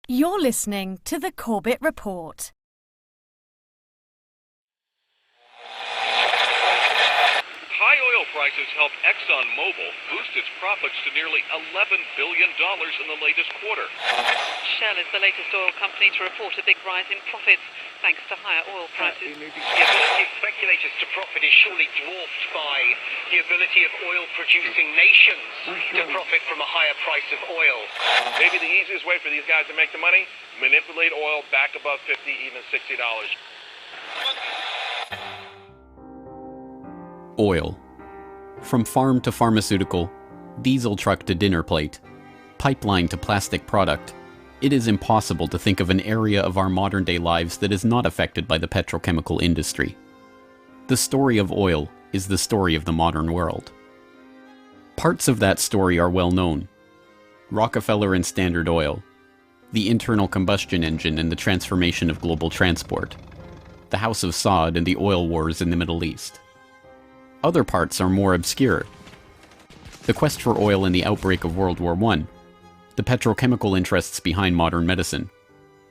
You're listening to the Corbett Report. High oil prices helped ExxonMobil boost its profits to nearly $11 billion in the latest quarter. Shell is the latest oil company to report a big rise in profits thanks to higher oil prices. The ability of speculators to profit is surely dwarfed by the ability of oil-producing nations to profit from a higher price of oil. Maybe the easiest way for these guys to make the money, manipulate oil back above $50, even $60. Oil. From farm to pharmaceutical, diesel truck to dinner plate, pipeline to plastic product, it is impossible to think of an area of our modern-day lives that is not affected by the petrochemical industry. The story of oil is the story of the modern world. Parts of that story are well known. Rockefeller and Standard Oil, the internal combustion engine and the transformation of global transport, the House of Saud and the oil wars in the Middle East. Other parts are more obscure. The quest for oil in the outbreak of World War I, the petrochemical interests behind modern medicine,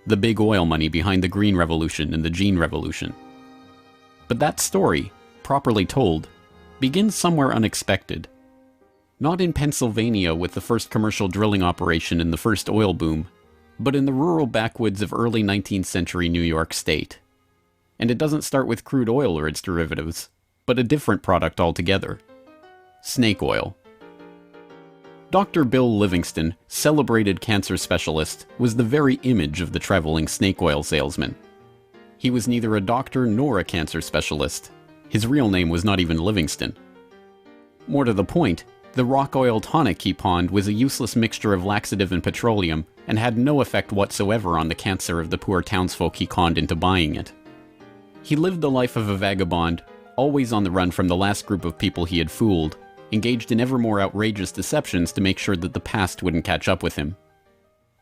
the big oil money behind the Green Revolution and the Gene Revolution. But that story, properly told, begins somewhere unexpected. Not in Pennsylvania with the first commercial drilling operation in the first oil boom, but in the rural backwoods of early 19th century New York State. And it doesn't start with crude oil or its derivatives, but a different product altogether. Snake oil. Dr. Bill Livingston, celebrated cancer specialist, was the very image of the traveling snake oil salesman. He was neither a doctor nor a cancer specialist. His real name was not even Livingston. More to the point, the rock oil tonic he pawned was a useless mixture of laxative and petroleum and had no effect whatsoever on the cancer of the poor townsfolk he conned into buying it. He lived the life of a vagabond, always on the run from the last group of people he had fooled, engaged in ever more outrageous deceptions to make sure that the past wouldn't catch up with him.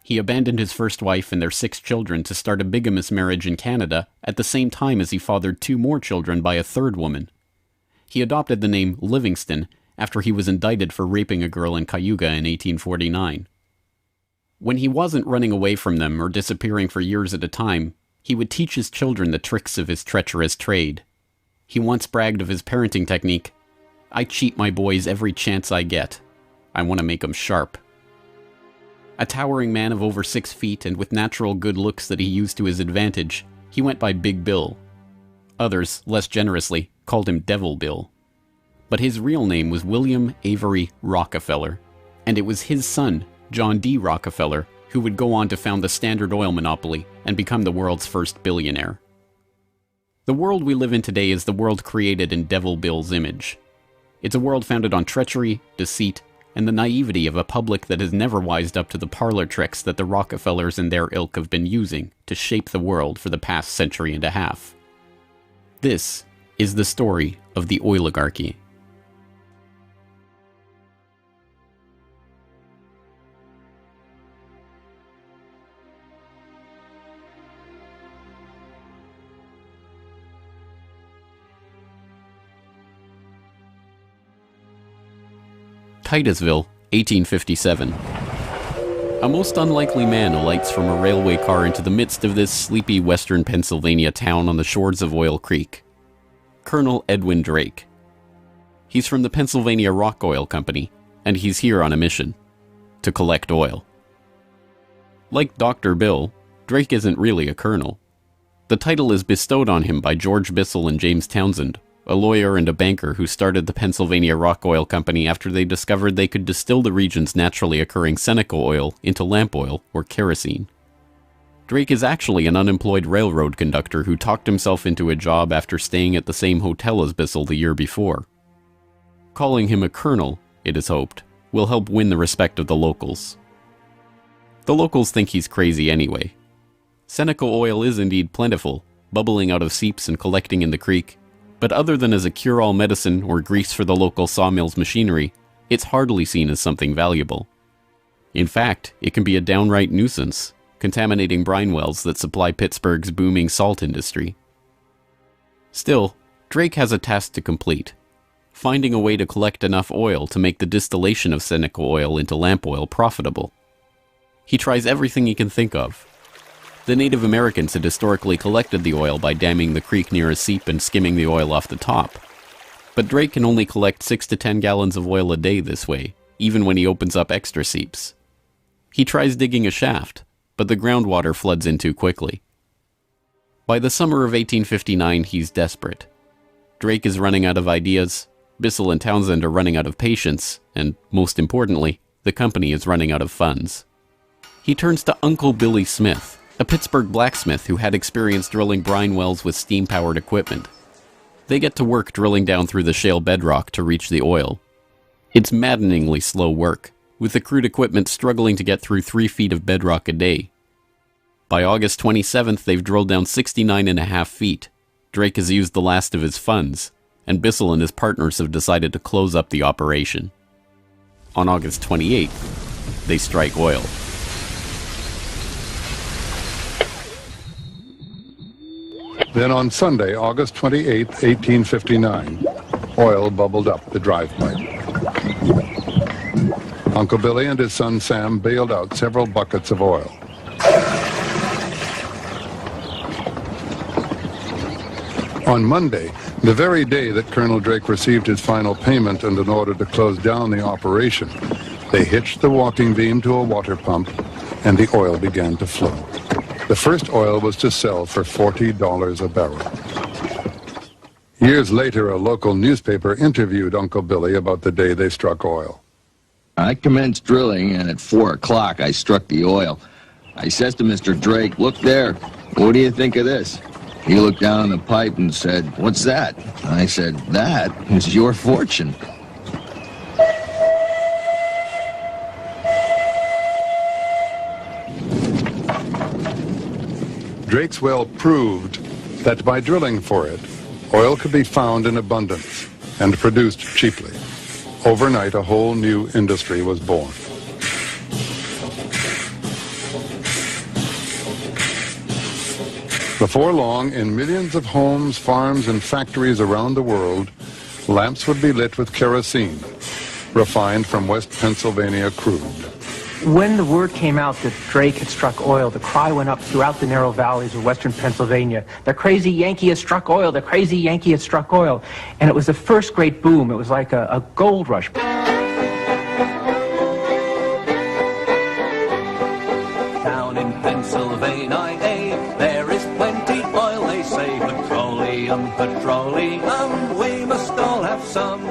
He abandoned his first wife and their 6 children to start a bigamous marriage in Canada at the same time as he fathered 2 more children by a third woman. He adopted the name Livingston after he was indicted for raping a girl in Cayuga in 1849. When he wasn't running away from them or disappearing for years at a time, he would teach his children the tricks of his treacherous trade. He once bragged of his parenting technique. "I cheat my boys every chance I get. I want to make 'em sharp." A towering man of over 6 feet and with natural good looks that he used to his advantage, he went by Big Bill. Others, less generously, called him Devil Bill. But his real name was William Avery Rockefeller, and it was his son, John D. Rockefeller, who would go on to found the Standard Oil monopoly and become the world's first billionaire. The world we live in today is the world created in Devil Bill's image. It's a world founded on treachery, deceit, and the naivety of a public that has never wised up to the parlor tricks that the Rockefellers and their ilk have been using to shape the world for the past century and a half. This is the story of the oligarchy. Titusville, 1857. A most unlikely man alights from a railway car into the midst of this sleepy western Pennsylvania town on the shores of Oil Creek. Colonel Edwin Drake. He's from the Pennsylvania Rock Oil Company, and he's here on a mission. To collect oil. Like Dr. Bill, Drake isn't really a colonel. The title is bestowed on him by George Bissell and James Townsend, a lawyer and a banker who started the Pennsylvania Rock Oil Company after they discovered they could distill the region's naturally occurring Seneca oil into lamp oil or kerosene. Drake is actually an unemployed railroad conductor who talked himself into a job after staying at the same hotel as Bissell the year before. Calling him a colonel, it is hoped, will help win the respect of the locals. The locals think he's crazy anyway. Seneca oil is indeed plentiful, bubbling out of seeps and collecting in the creek, but other than as a cure-all medicine or grease for the local sawmill's machinery, it's hardly seen as something valuable. In fact, it can be a downright nuisance, contaminating brine wells that supply Pittsburgh's booming salt industry. Still, Drake has a task to complete, finding a way to collect enough oil to make the distillation of Seneca oil into lamp oil profitable. He tries everything he can think of. The Native Americans had historically collected the oil by damming the creek near a seep and skimming the oil off the top. But Drake can only collect 6 to 10 gallons of oil a day this way, even when he opens up extra seeps. He tries digging a shaft, but the groundwater floods in too quickly. By the summer of 1859, he's desperate. Drake is running out of ideas, Bissell and Townsend are running out of patience, and, most importantly, the company is running out of funds. He turns to Uncle Billy Smith, a Pittsburgh blacksmith who had experience drilling brine wells with steam-powered equipment. They get to work drilling down through the shale bedrock to reach the oil. It's maddeningly slow work, with the crude equipment struggling to get through 3 feet of bedrock a day. By August 27th, they've drilled down 69.5 feet. Drake has used the last of his funds, and Bissell and his partners have decided to close up the operation. On August 28th, they strike oil. Then on Sunday, August 28, 1859, oil bubbled up the drive pipe. Uncle Billy and his son Sam bailed out several buckets of oil. On Monday, the very day that Colonel Drake received his final payment and an order to close down the operation, they hitched the walking beam to a water pump, and the oil began to flow. The first oil was to sell for $40 a barrel. Years later, a local newspaper interviewed Uncle Billy about the day they struck oil. I commenced drilling, and at 4 o'clock I struck the oil. I says to Mr. Drake, "Look there, what do you think of this?" He looked down the pipe and said, "What's that?" I said, "That is your fortune." Drake's well proved that by drilling for it, oil could be found in abundance and produced cheaply. Overnight, a whole new industry was born. Before long, in millions of homes, farms, and factories around the world, lamps would be lit with kerosene, refined from West Pennsylvania crude. When the word came out that Drake had struck oil, the cry went up throughout the narrow valleys of western Pennsylvania. The crazy Yankee has struck oil, the crazy Yankee has struck oil. And it was the first great boom. It was like a gold rush. Down in Pennsylvania, there is plenty oil, they say. Petroleum, petroleum, we must all have some.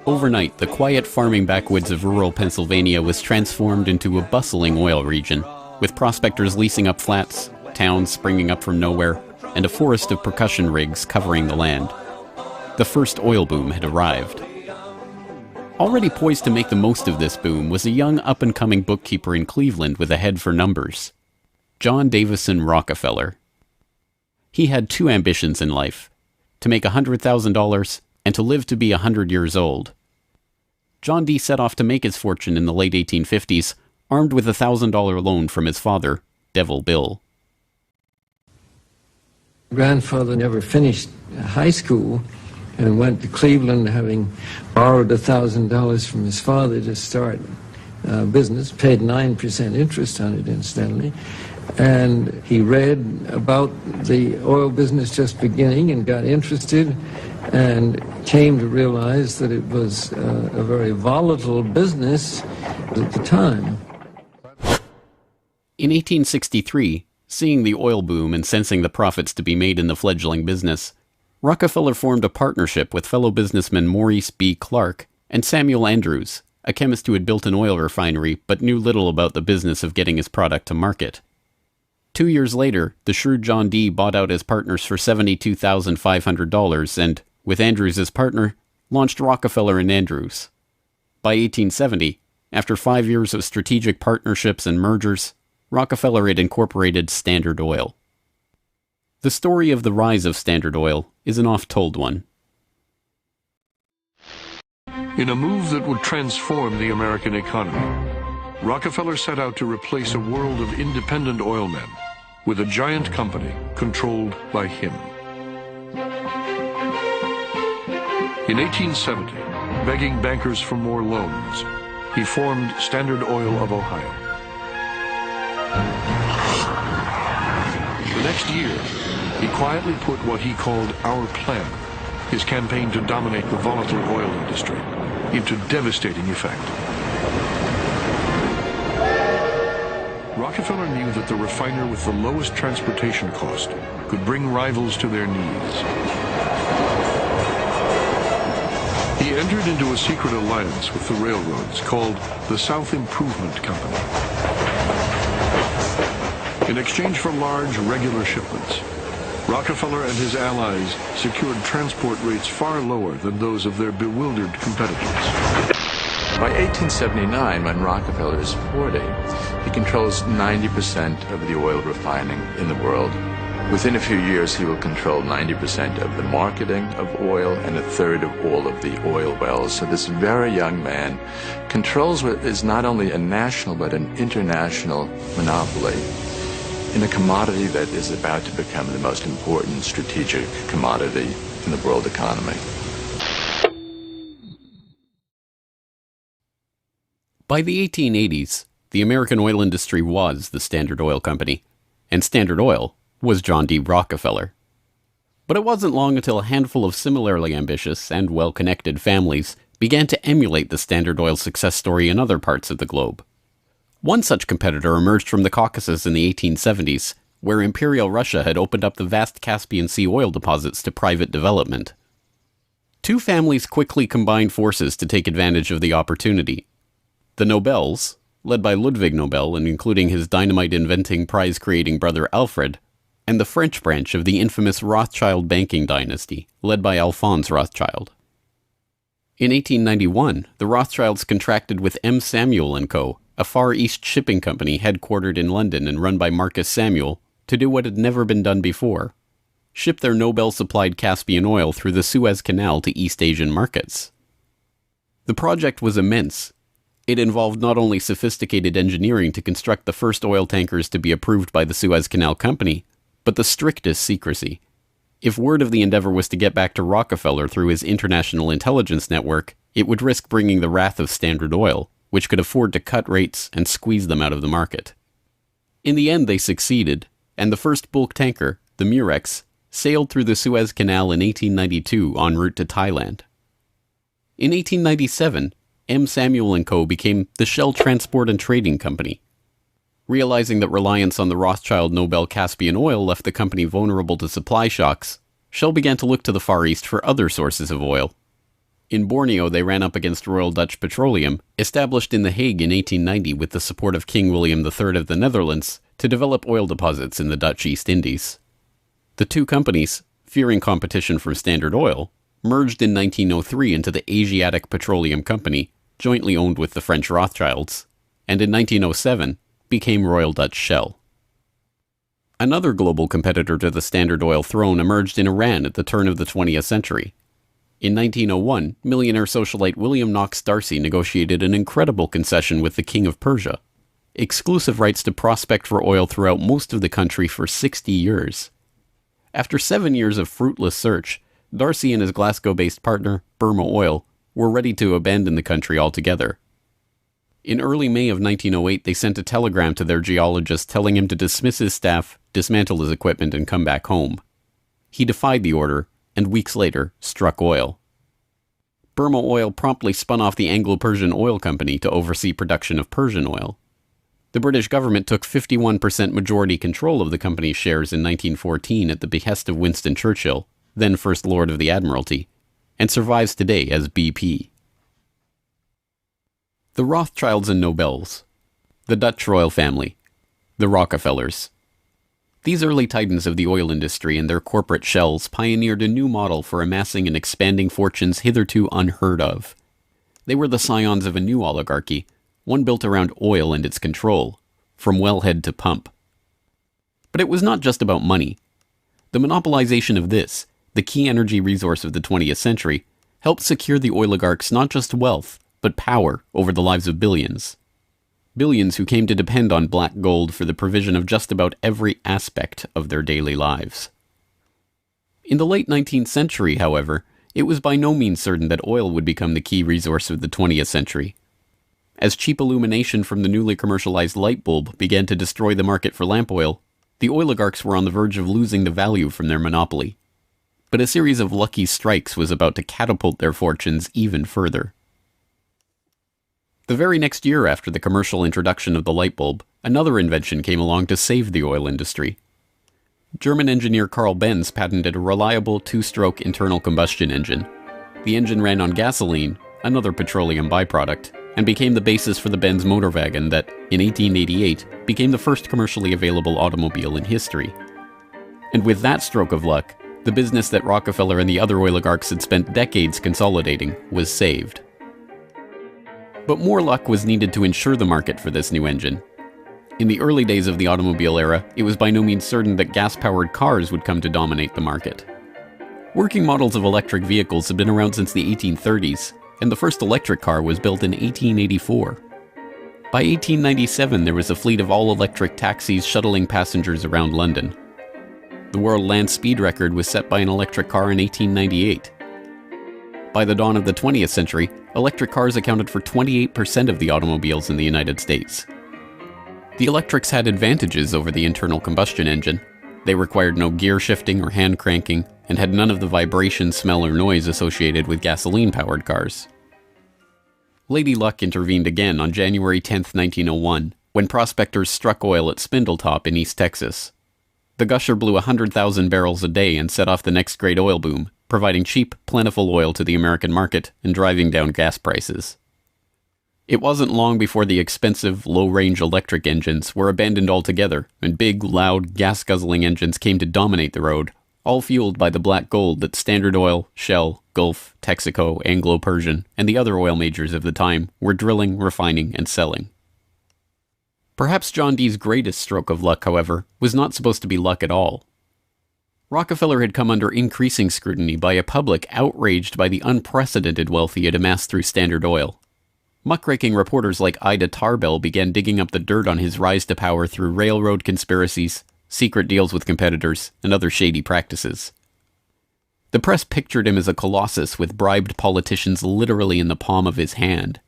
Overnight, the quiet farming backwoods of rural Pennsylvania was transformed into a bustling oil region, with prospectors leasing up flats, towns springing up from nowhere, and a forest of percussion rigs covering the land. The first oil boom had arrived. Already poised to make the most of this boom was a young up-and-coming bookkeeper in Cleveland with a head for numbers, John Davison Rockefeller. He had 2 ambitions in life, to make $100,000 and to live to be 100 years old. John D. set off to make his fortune in the late 1850s, armed with a $1,000 loan from his father, Devil Bill. Grandfather never finished high school and went to Cleveland, having borrowed $1,000 from his father to start business, paid 9% interest on it, incidentally. And he read about the oil business just beginning and got interested and came to realize that it was a very volatile business at the time. In 1863, seeing the oil boom and sensing the profits to be made in the fledgling business, Rockefeller formed a partnership with fellow businessmen Maurice B. Clark and Samuel Andrews, a chemist who had built an oil refinery but knew little about the business of getting his product to market. 2 years later, the shrewd John D. bought out his partners for $72,500 and, with Andrews as partner, launched Rockefeller and Andrews. By 1870, after 5 years of strategic partnerships and mergers, Rockefeller had incorporated Standard Oil. The story of the rise of Standard Oil is an oft-told one. In a move that would transform the American economy, Rockefeller set out to replace a world of independent oilmen with a giant company controlled by him. In 1870, begging bankers for more loans, he formed Standard Oil of Ohio. The next year, he quietly put what he called Our Plan, his campaign to dominate the volatile oil industry, into devastating effect. Rockefeller knew that the refiner with the lowest transportation cost could bring rivals to their knees. He entered into a secret alliance with the railroads called the South Improvement Company. In exchange for large, regular shipments, Rockefeller and his allies secured transport rates far lower than those of their bewildered competitors. By 1879, when Rockefeller is 40, he controls 90% of the oil refining in the world. Within a few years, he will control 90% of the marketing of oil and a third of all of the oil wells. So this very young man controls what is not only a national but an international monopoly in a commodity that is about to become the most important strategic commodity in the world economy. By the 1880s, the American oil industry was the Standard Oil Company, and Standard Oil was John D. Rockefeller. But it wasn't long until a handful of similarly ambitious and well-connected families began to emulate the Standard Oil success story in other parts of the globe. One such competitor emerged from the Caucasus in the 1870s, where Imperial Russia had opened up the vast Caspian Sea oil deposits to private development. Two families quickly combined forces to take advantage of the opportunity. The Nobels, led by Ludwig Nobel and including his dynamite-inventing, prize-creating brother Alfred, and the French branch of the infamous Rothschild banking dynasty, led by Alphonse Rothschild. In 1891, the Rothschilds contracted with M. Samuel & Co., a Far East shipping company headquartered in London and run by Marcus Samuel, to do what had never been done before: ship their Nobel-supplied Caspian oil through the Suez Canal to East Asian markets. The project was immense. It involved not only sophisticated engineering to construct the first oil tankers to be approved by the Suez Canal Company, but the strictest secrecy. If word of the endeavor was to get back to Rockefeller through his international intelligence network, it would risk bringing the wrath of Standard Oil, which could afford to cut rates and squeeze them out of the market. In the end, they succeeded, and the first bulk tanker, the Murex, sailed through the Suez Canal in 1892 en route to Thailand. In 1897, M. Samuel & Co. became the Shell Transport and Trading Company. Realizing that reliance on the Rothschild Nobel Caspian oil left the company vulnerable to supply shocks, Shell began to look to the Far East for other sources of oil. In Borneo, they ran up against Royal Dutch Petroleum, established in The Hague in 1890 with the support of King William III of the Netherlands, to develop oil deposits in the Dutch East Indies. The two companies, fearing competition from Standard Oil, merged in 1903 into the Asiatic Petroleum Company, jointly owned with the French Rothschilds, and in 1907 became Royal Dutch Shell. Another global competitor to the Standard Oil throne emerged in Iran at the turn of the 20th century. In 1901, millionaire socialite William Knox D'Arcy negotiated an incredible concession with the King of Persia: exclusive rights to prospect for oil throughout most of the country for 60 years. After 7 years of fruitless search, D'Arcy and his Glasgow-based partner, Burma Oil, were ready to abandon the country altogether. In early May of 1908, they sent a telegram to their geologist telling him to dismiss his staff, dismantle his equipment, and come back home. He defied the order, and weeks later, struck oil. Burma Oil promptly spun off the Anglo-Persian Oil Company to oversee production of Persian oil. The British government took 51% majority control of the company's shares in 1914 at the behest of Winston Churchill, then First Lord of the Admiralty, and survives today as BP. The Rothschilds and Nobels, the Dutch royal family, the Rockefellers. These early titans of the oil industry and their corporate shells pioneered a new model for amassing and expanding fortunes hitherto unheard of. They were the scions of a new oligarchy, one built around oil and its control, from wellhead to pump. But it was not just about money. The monopolization of this, the key energy resource of the 20th century, helped secure the oligarchs not just wealth, but power over the lives of billions. Billions who came to depend on black gold for the provision of just about every aspect of their daily lives. In the late 19th century, however, it was by no means certain that oil would become the key resource of the 20th century. As cheap illumination from the newly commercialized light bulb began to destroy the market for lamp oil, the oligarchs were on the verge of losing the value from their monopoly. But a series of lucky strikes was about to catapult their fortunes even further. The very next year after the commercial introduction of the light bulb, another invention came along to save the oil industry. German engineer Carl Benz patented a reliable two-stroke internal combustion engine. The engine ran on gasoline, another petroleum byproduct, and became the basis for the Benz motor wagon that, in 1888, became the first commercially available automobile in history. And with that stroke of luck, the business that Rockefeller and the other oligarchs had spent decades consolidating was saved. But more luck was needed to ensure the market for this new engine. In the early days of the automobile era, it was by no means certain that gas-powered cars would come to dominate the market. Working models of electric vehicles had been around since the 1830s, and the first electric car was built in 1884. By 1897, there was a fleet of all-electric taxis shuttling passengers around London. The world land speed record was set by an electric car in 1898. By the dawn of the 20th century, electric cars accounted for 28% of the automobiles in the United States. The electrics had advantages over the internal combustion engine. They required no gear shifting or hand cranking, and had none of the vibration, smell, or noise associated with gasoline-powered cars. Lady Luck intervened again on January 10, 1901, when prospectors struck oil at Spindletop in East Texas. The gusher blew 100,000 barrels a day and set off the next great oil boom, providing cheap, plentiful oil to the American market and driving down gas prices. It wasn't long before the expensive, low-range electric engines were abandoned altogether, and big, loud, gas-guzzling engines came to dominate the road, all fueled by the black gold that Standard Oil, Shell, Gulf, Texaco, Anglo-Persian, and the other oil majors of the time were drilling, refining, and selling. Perhaps John D's greatest stroke of luck, however, was not supposed to be luck at all. Rockefeller had come under increasing scrutiny by a public outraged by the unprecedented wealth he had amassed through Standard Oil. Muckraking reporters like Ida Tarbell began digging up the dirt on his rise to power through railroad conspiracies, secret deals with competitors, and other shady practices. The press pictured him as a colossus with bribed politicians literally in the palm of his hand.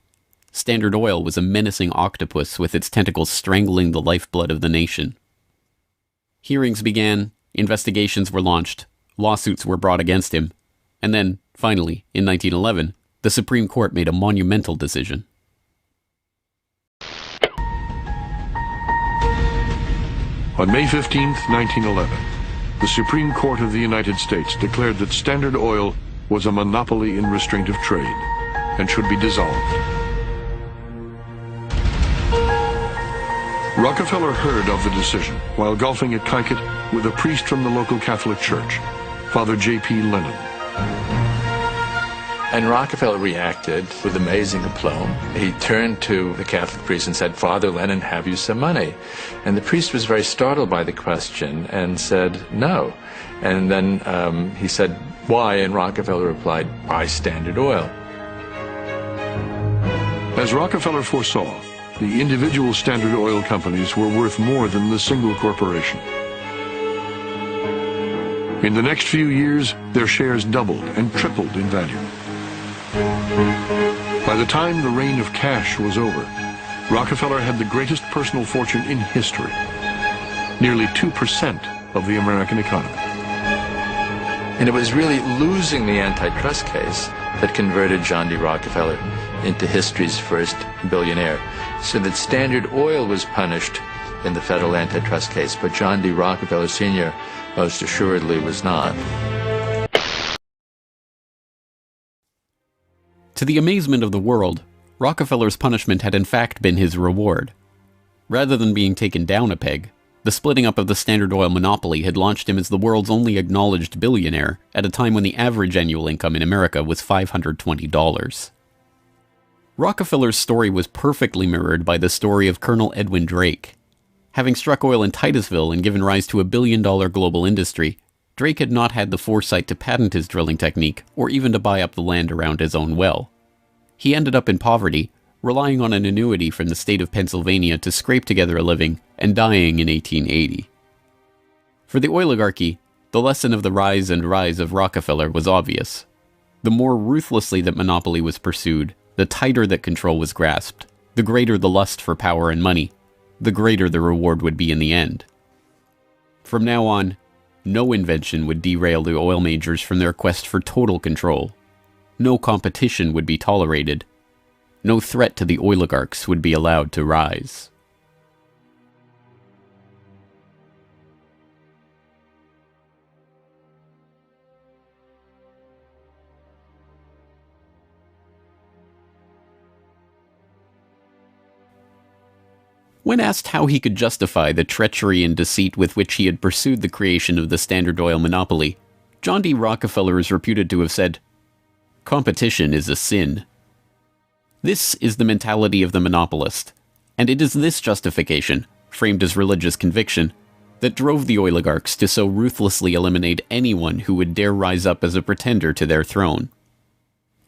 Standard Oil was a menacing octopus with its tentacles strangling the lifeblood of the nation. Hearings began, investigations were launched, lawsuits were brought against him, and then, finally, in 1911, the Supreme Court made a monumental decision. On May 15, 1911, the Supreme Court of the United States declared that Standard Oil was a monopoly in restraint of trade and should be dissolved. Rockefeller heard of the decision while golfing at Kankakee with a priest from the local Catholic Church, Father J.P. Lennon. And Rockefeller reacted with amazing aplomb. He turned to the Catholic priest and said, "Father Lennon, have you some money?" And the priest was very startled by the question and said, "No." And then he said, "Why?" And Rockefeller replied, "Buy Standard Oil." As Rockefeller foresaw, the individual Standard Oil companies were worth more than the single corporation. In the next few years, their shares doubled and tripled in value. By the time the reign of cash was over, Rockefeller had the greatest personal fortune in history, nearly 2% of the American economy. And it was really losing the antitrust case that converted John D. Rockefeller into history's first billionaire. So that Standard Oil was punished in the federal antitrust case, but John D. Rockefeller Sr. most assuredly was not. To the amazement of the world, Rockefeller's punishment had in fact been his reward. Rather than being taken down a peg, the splitting up of the Standard Oil monopoly had launched him as the world's only acknowledged billionaire at a time when the average annual income in America was $520. Rockefeller's story was perfectly mirrored by the story of Colonel Edwin Drake. Having struck oil in Titusville and given rise to a billion-dollar global industry, Drake had not had the foresight to patent his drilling technique or even to buy up the land around his own well. He ended up in poverty, relying on an annuity from the state of Pennsylvania to scrape together a living, and dying in 1880. For the oligarchy, the lesson of the rise of Rockefeller was obvious. The more ruthlessly that monopoly was pursued, the tighter that control was grasped, The greater the lust for power and money, the greater the reward would be in the end. From now on, no invention would derail the oil majors from their quest for total control. No competition would be tolerated. No threat to the oligarchs would be allowed to rise. When asked how he could justify the treachery and deceit with which he had pursued the creation of the Standard Oil monopoly, John D. Rockefeller is reputed to have said, "Competition is a sin." This is the mentality of the monopolist, and it is this justification, framed as religious conviction, that drove the oligarchs to so ruthlessly eliminate anyone who would dare rise up as a pretender to their throne.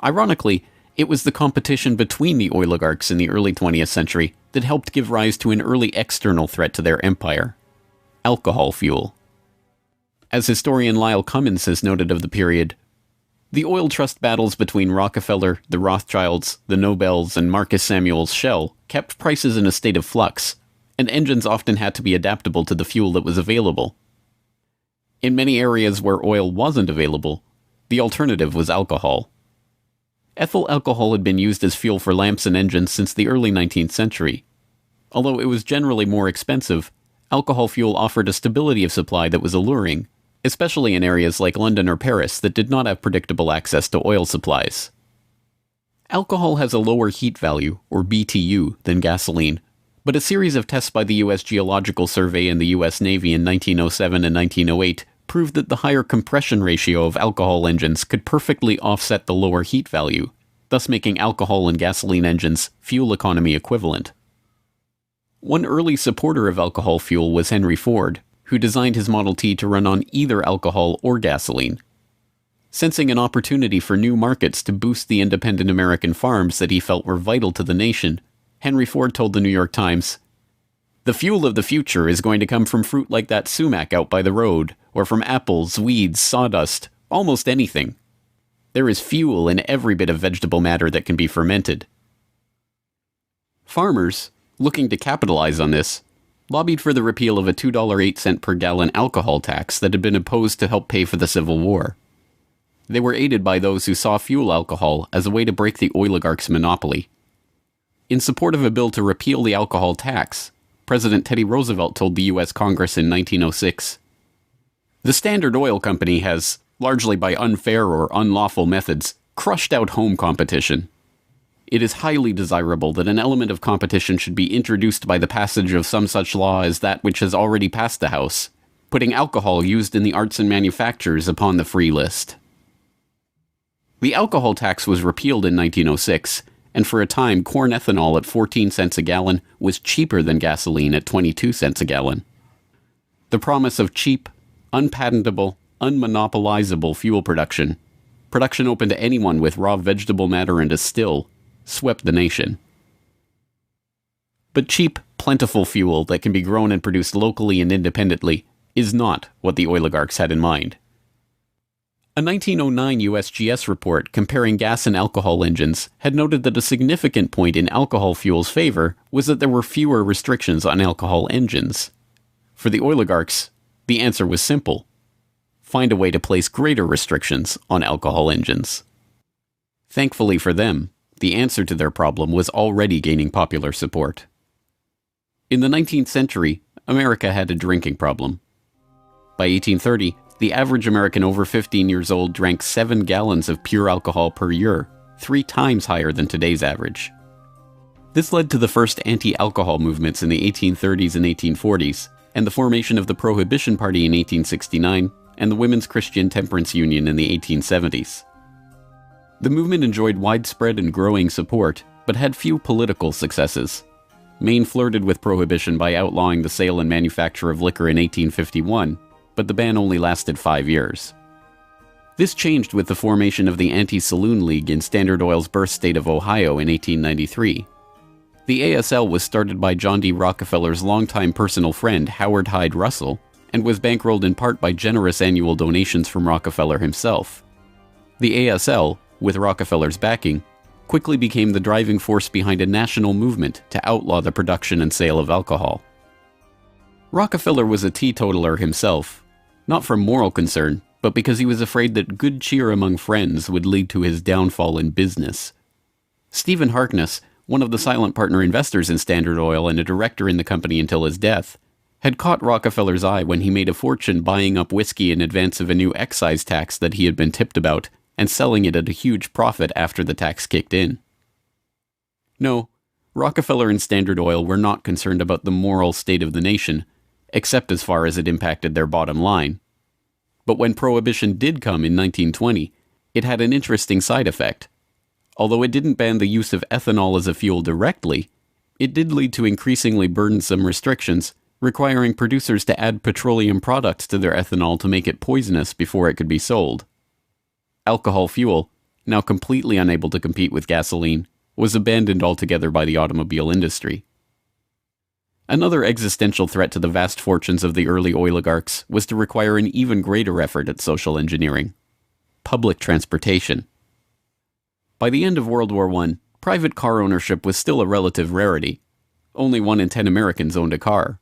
Ironically, it was the competition between the oligarchs in the early 20th century that helped give rise to an early external threat to their empire: alcohol fuel. As historian Lyle Cummins has noted of the period, the oil trust battles between Rockefeller, the Rothschilds, the Nobels, and Marcus Samuel's Shell kept prices in a state of flux, and engines often had to be adaptable to the fuel that was available. In many areas where oil wasn't available, the alternative was alcohol. Ethyl alcohol had been used as fuel for lamps and engines since the early 19th century. Although it was generally more expensive, alcohol fuel offered a stability of supply that was alluring, especially in areas like London or Paris that did not have predictable access to oil supplies. Alcohol has a lower heat value, or BTU, than gasoline, but a series of tests by the U.S. Geological Survey and the U.S. Navy in 1907 and 1908 proved that the higher compression ratio of alcohol engines could perfectly offset the lower heat value, thus making alcohol and gasoline engines fuel economy equivalent. One early supporter of alcohol fuel was Henry Ford, who designed his Model T to run on either alcohol or gasoline. Sensing an opportunity for new markets to boost the independent American farms that he felt were vital to the nation, Henry Ford told the New York Times, "The fuel of the future is going to come from fruit like that sumac out by the road, or from apples, weeds, sawdust, almost anything. There is fuel in every bit of vegetable matter that can be fermented." Farmers, looking to capitalize on this, lobbied for the repeal of a $2.08 per gallon alcohol tax that had been imposed to help pay for the Civil War. They were aided by those who saw fuel alcohol as a way to break the oligarchs' monopoly. In support of a bill to repeal the alcohol tax, President Teddy Roosevelt told the U.S. Congress in 1906, "The Standard Oil Company has, largely by unfair or unlawful methods, crushed out home competition. It is highly desirable that an element of competition should be introduced by the passage of some such law as that which has already passed the House, putting alcohol used in the arts and manufactures upon the free list." The alcohol tax was repealed in 1906, and for a time corn ethanol at 14 cents a gallon was cheaper than gasoline at 22 cents a gallon. The promise of cheap, unpatentable, unmonopolizable fuel production open to anyone with raw vegetable matter and a still, swept the nation. But cheap, plentiful fuel that can be grown and produced locally and independently is not what the oligarchs had in mind. A 1909 USGS report comparing gas and alcohol engines had noted that a significant point in alcohol fuel's favor was that there were fewer restrictions on alcohol engines. For the oligarchs, the answer was simple: find a way to place greater restrictions on alcohol engines. Thankfully for them, the answer to their problem was already gaining popular support. In the 19th century, America had a drinking problem. By 1830, the average American over 15 years old drank 7 gallons of pure alcohol per year, 3 times higher than today's average. This led to the first anti-alcohol movements in the 1830s and 1840s, and the formation of the Prohibition Party in 1869, and the Women's Christian Temperance Union in the 1870s. The movement enjoyed widespread and growing support, but had few political successes. Maine flirted with prohibition by outlawing the sale and manufacture of liquor in 1851, but the ban only lasted 5 years. This changed with the formation of the Anti-Saloon League in Standard Oil's birth state of Ohio in 1893. The ASL was started by John D. Rockefeller's longtime personal friend Howard Hyde Russell, and was bankrolled in part by generous annual donations from Rockefeller himself. The ASL, with Rockefeller's backing, quickly became the driving force behind a national movement to outlaw the production and sale of alcohol. Rockefeller was a teetotaler himself, not from moral concern, but because he was afraid that good cheer among friends would lead to his downfall in business. Stephen Harkness, one of the silent partner investors in Standard Oil and a director in the company until his death, had caught Rockefeller's eye when he made a fortune buying up whiskey in advance of a new excise tax that he had been tipped about and selling it at a huge profit after the tax kicked in. No, Rockefeller and Standard Oil were not concerned about the moral state of the nation, except as far as it impacted their bottom line. But when Prohibition did come in 1920, it had an interesting side effect. Although it didn't ban the use of ethanol as a fuel directly, it did lead to increasingly burdensome restrictions, requiring producers to add petroleum products to their ethanol to make it poisonous before it could be sold. Alcohol fuel, now completely unable to compete with gasoline, was abandoned altogether by the automobile industry. Another existential threat to the vast fortunes of the early oligarchs was to require an even greater effort at social engineering: public transportation. By the end of World War I, private car ownership was still a relative rarity. Only 1 in 10 Americans owned a car.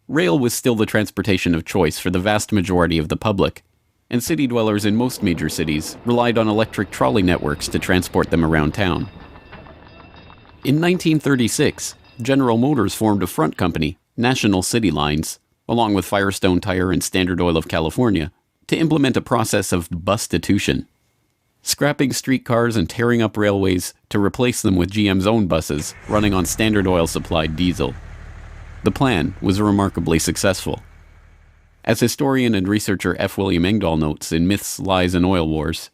Rail was still the transportation of choice for the vast majority of the public, and city dwellers in most major cities relied on electric trolley networks to transport them around town. In 1936, General Motors formed a front company, National City Lines, along with Firestone Tire and Standard Oil of California, to implement a process of bustitution, scrapping streetcars and tearing up railways to replace them with GM's own buses running on Standard Oil-supplied diesel. The plan was remarkably successful. As historian and researcher F. William Engdahl notes in Myths, Lies, and Oil Wars,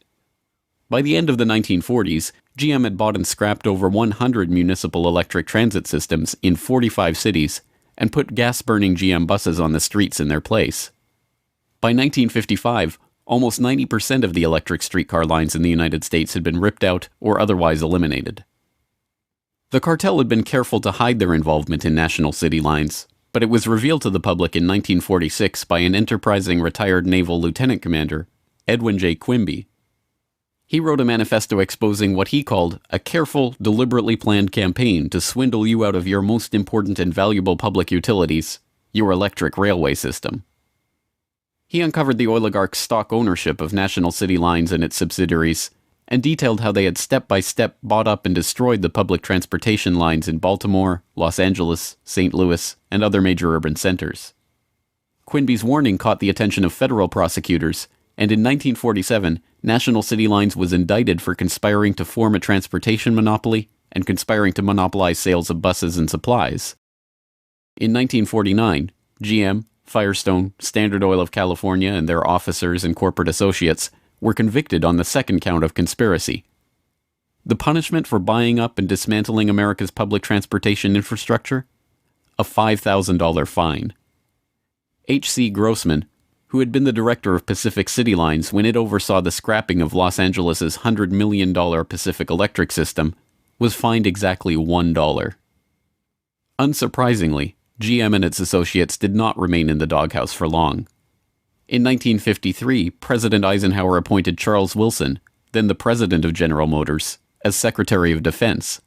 by the end of the 1940s, GM had bought and scrapped over 100 municipal electric transit systems in 45 cities and put gas-burning GM buses on the streets in their place. By 1955, almost 90% of the electric streetcar lines in the United States had been ripped out or otherwise eliminated. The cartel had been careful to hide their involvement in National City Lines, but it was revealed to the public in 1946 by an enterprising retired naval lieutenant commander, Edwin J. Quimby. He wrote a manifesto exposing what he called a careful, deliberately planned campaign to swindle you out of your most important and valuable public utilities, your electric railway system. He uncovered the oligarchs' stock ownership of National City Lines and its subsidiaries, and detailed how they had step-by-step bought up and destroyed the public transportation lines in Baltimore, Los Angeles, St. Louis, and other major urban centers. Quimby's warning caught the attention of federal prosecutors, and in 1947, National City Lines was indicted for conspiring to form a transportation monopoly and conspiring to monopolize sales of buses and supplies. In 1949, GM, Firestone, Standard Oil of California, and their officers and corporate associates were convicted on the second count of conspiracy. The punishment for buying up and dismantling America's public transportation infrastructure? A $5,000 fine. H.C. Grossman, who had been the director of Pacific City Lines when it oversaw the scrapping of Los Angeles' $100 million Pacific Electric system, was fined exactly $1. Unsurprisingly, GM and its associates did not remain in the doghouse for long. In 1953, President Eisenhower appointed Charles Wilson, then the president of General Motors, as Secretary of Defense.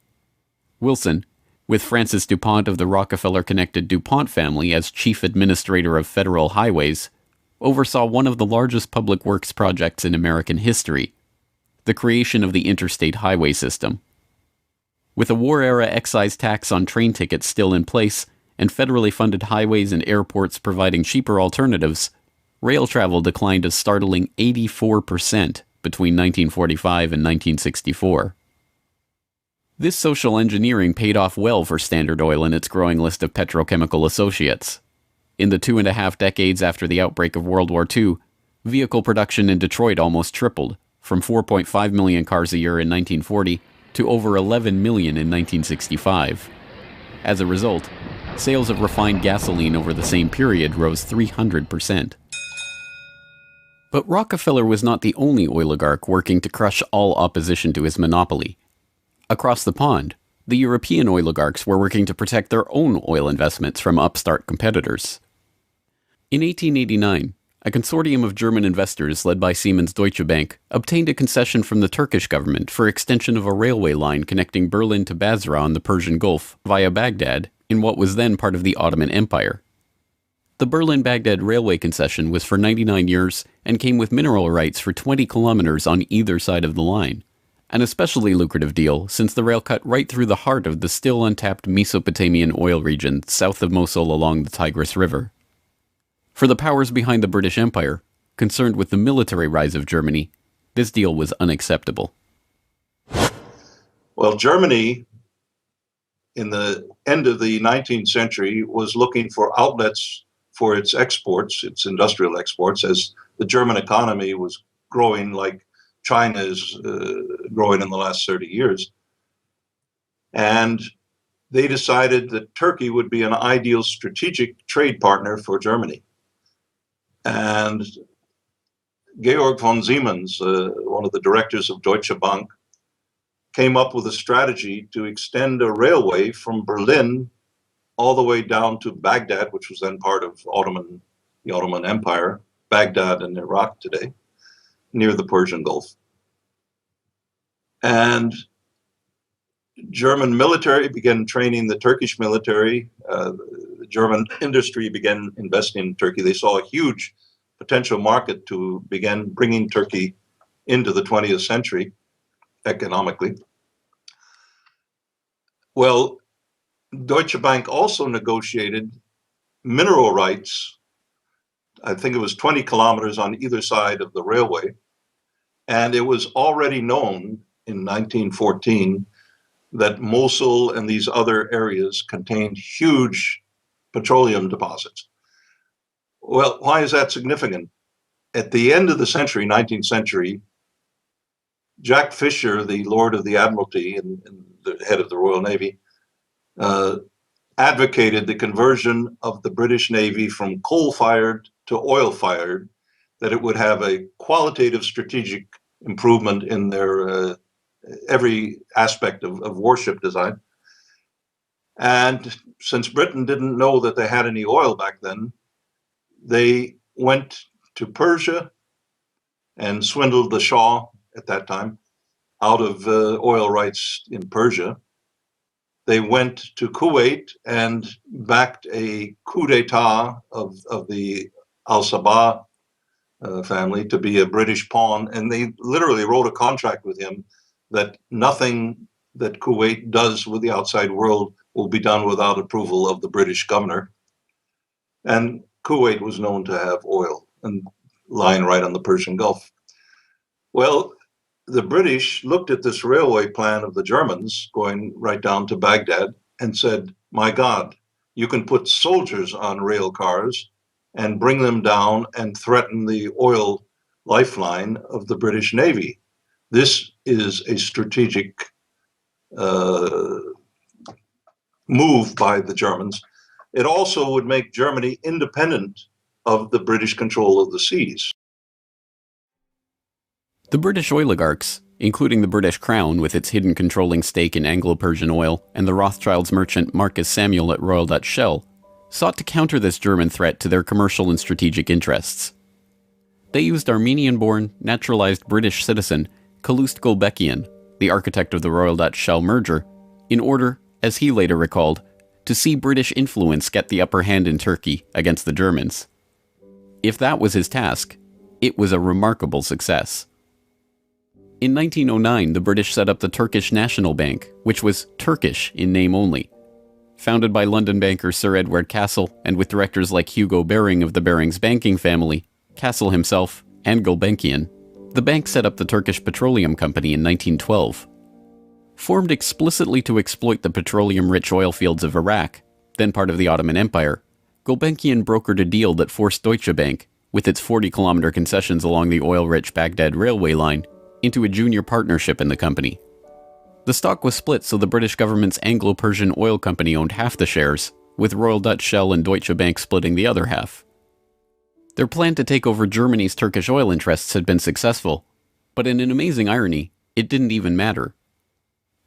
Wilson, with Francis DuPont of the Rockefeller-connected DuPont family as chief administrator of federal highways, oversaw one of the largest public works projects in American history, the creation of the interstate highway system. With a war-era excise tax on train tickets still in place, and federally funded highways and airports providing cheaper alternatives, rail travel declined a startling 84% between 1945 and 1964. This social engineering paid off well for Standard Oil and its growing list of petrochemical associates. In the 2.5 decades after the outbreak of World War II, vehicle production in Detroit almost tripled, from 4.5 million cars a year in 1940 to over 11 million in 1965. As a result, sales of refined gasoline over the same period rose 300%. But Rockefeller was not the only oligarch working to crush all opposition to his monopoly. Across the pond, the European oligarchs were working to protect their own oil investments from upstart competitors. In 1889, a consortium of German investors led by Siemens Deutsche Bank obtained a concession from the Turkish government for extension of a railway line connecting Berlin to Basra on the Persian Gulf via Baghdad in what was then part of the Ottoman Empire. The Berlin-Baghdad railway concession was for 99 years and came with mineral rights for 20 kilometers on either side of the line, an especially lucrative deal since the rail cut right through the heart of the still untapped Mesopotamian oil region south of Mosul along the Tigris River. For the powers behind the British Empire, concerned with the military rise of Germany, this deal was unacceptable. Well, Germany, in the end of the 19th century, was looking for outlets for its exports, its industrial exports, as the German economy was growing like China is growing in the last 30 years. And they decided that Turkey would be an ideal strategic trade partner for Germany. And Georg von Siemens, one of the directors of Deutsche Bank, came up with a strategy to extend a railway from Berlin all the way down to Baghdad, which was then part of the Ottoman Empire, Baghdad in Iraq today, near the Persian Gulf. And German military began training the Turkish military. The German industry began investing in Turkey. They saw a huge potential market to begin bringing Turkey into the 20th century economically. Well, Deutsche Bank also negotiated mineral rights. I think it was 20 kilometers on either side of the railway. And it was already known in 1914 that Mosul and these other areas contained huge petroleum deposits. Well, why is that significant? At the end of the century, 19th century, Jack Fisher, the Lord of the Admiralty and the head of the Royal Navy, advocated the conversion of the British Navy from coal-fired to oil-fired, that it would have a qualitative strategic improvement in their every aspect of warship design. And since Britain didn't know that they had any oil back then, they went to Persia and swindled the Shah at that time out of oil rights in Persia. They went to Kuwait and backed a coup d'etat of the Al-Sabah family to be a British pawn. And they literally wrote a contract with him that nothing that Kuwait does with the outside world will be done without approval of the British governor. And Kuwait was known to have oil and lying right on the Persian Gulf. Well, the British looked at this railway plan of the Germans going right down to Baghdad and said, my God, you can put soldiers on rail cars and bring them down and threaten the oil lifeline of the British Navy. This is a strategic move by the Germans. It also would make Germany independent of the British control of the seas. The British oligarchs, including the British Crown with its hidden controlling stake in Anglo-Persian oil and the Rothschilds merchant Marcus Samuel at Royal Dutch Shell, sought to counter this German threat to their commercial and strategic interests. They used Armenian-born, naturalized British citizen Calouste Gulbenkian, the architect of the Royal Dutch Shell merger, in order, as he later recalled, to see British influence get the upper hand in Turkey against the Germans. If that was his task, it was a remarkable success. In 1909, the British set up the Turkish National Bank, which was Turkish in name only. Founded by London banker Sir Edward Castle and with directors like Hugo Baring of the Barings banking family, Castle himself, and Gulbenkian, the bank set up the Turkish Petroleum Company in 1912. Formed explicitly to exploit the petroleum-rich oil fields of Iraq, then part of the Ottoman Empire, Gulbenkian brokered a deal that forced Deutsche Bank, with its 40-kilometer concessions along the oil-rich Baghdad railway line, into a junior partnership in the company. The stock was split so the British government's Anglo-Persian Oil Company owned half the shares, with Royal Dutch Shell and Deutsche Bank splitting the other half. Their plan to take over Germany's Turkish oil interests had been successful, but in an amazing irony, it didn't even matter.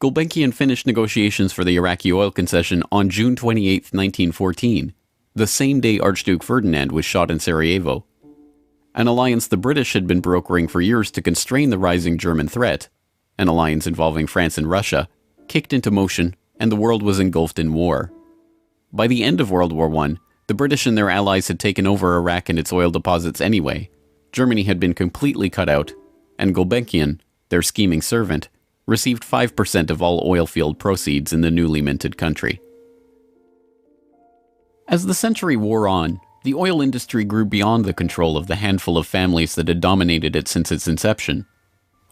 Gulbenkian finished negotiations for the Iraqi oil concession on June 28, 1914, the same day Archduke Ferdinand was shot in Sarajevo. an alliance the British had been brokering for years to constrain the rising German threat, an alliance involving France and Russia, kicked into motion, and the world was engulfed in war. By the end of World War I, the British and their allies had taken over Iraq and its oil deposits anyway. Germany had been completely cut out, and Gulbenkian, their scheming servant, received 5% of all oil field proceeds in the newly minted country. As the century wore on, the oil industry grew beyond the control of the handful of families that had dominated it since its inception.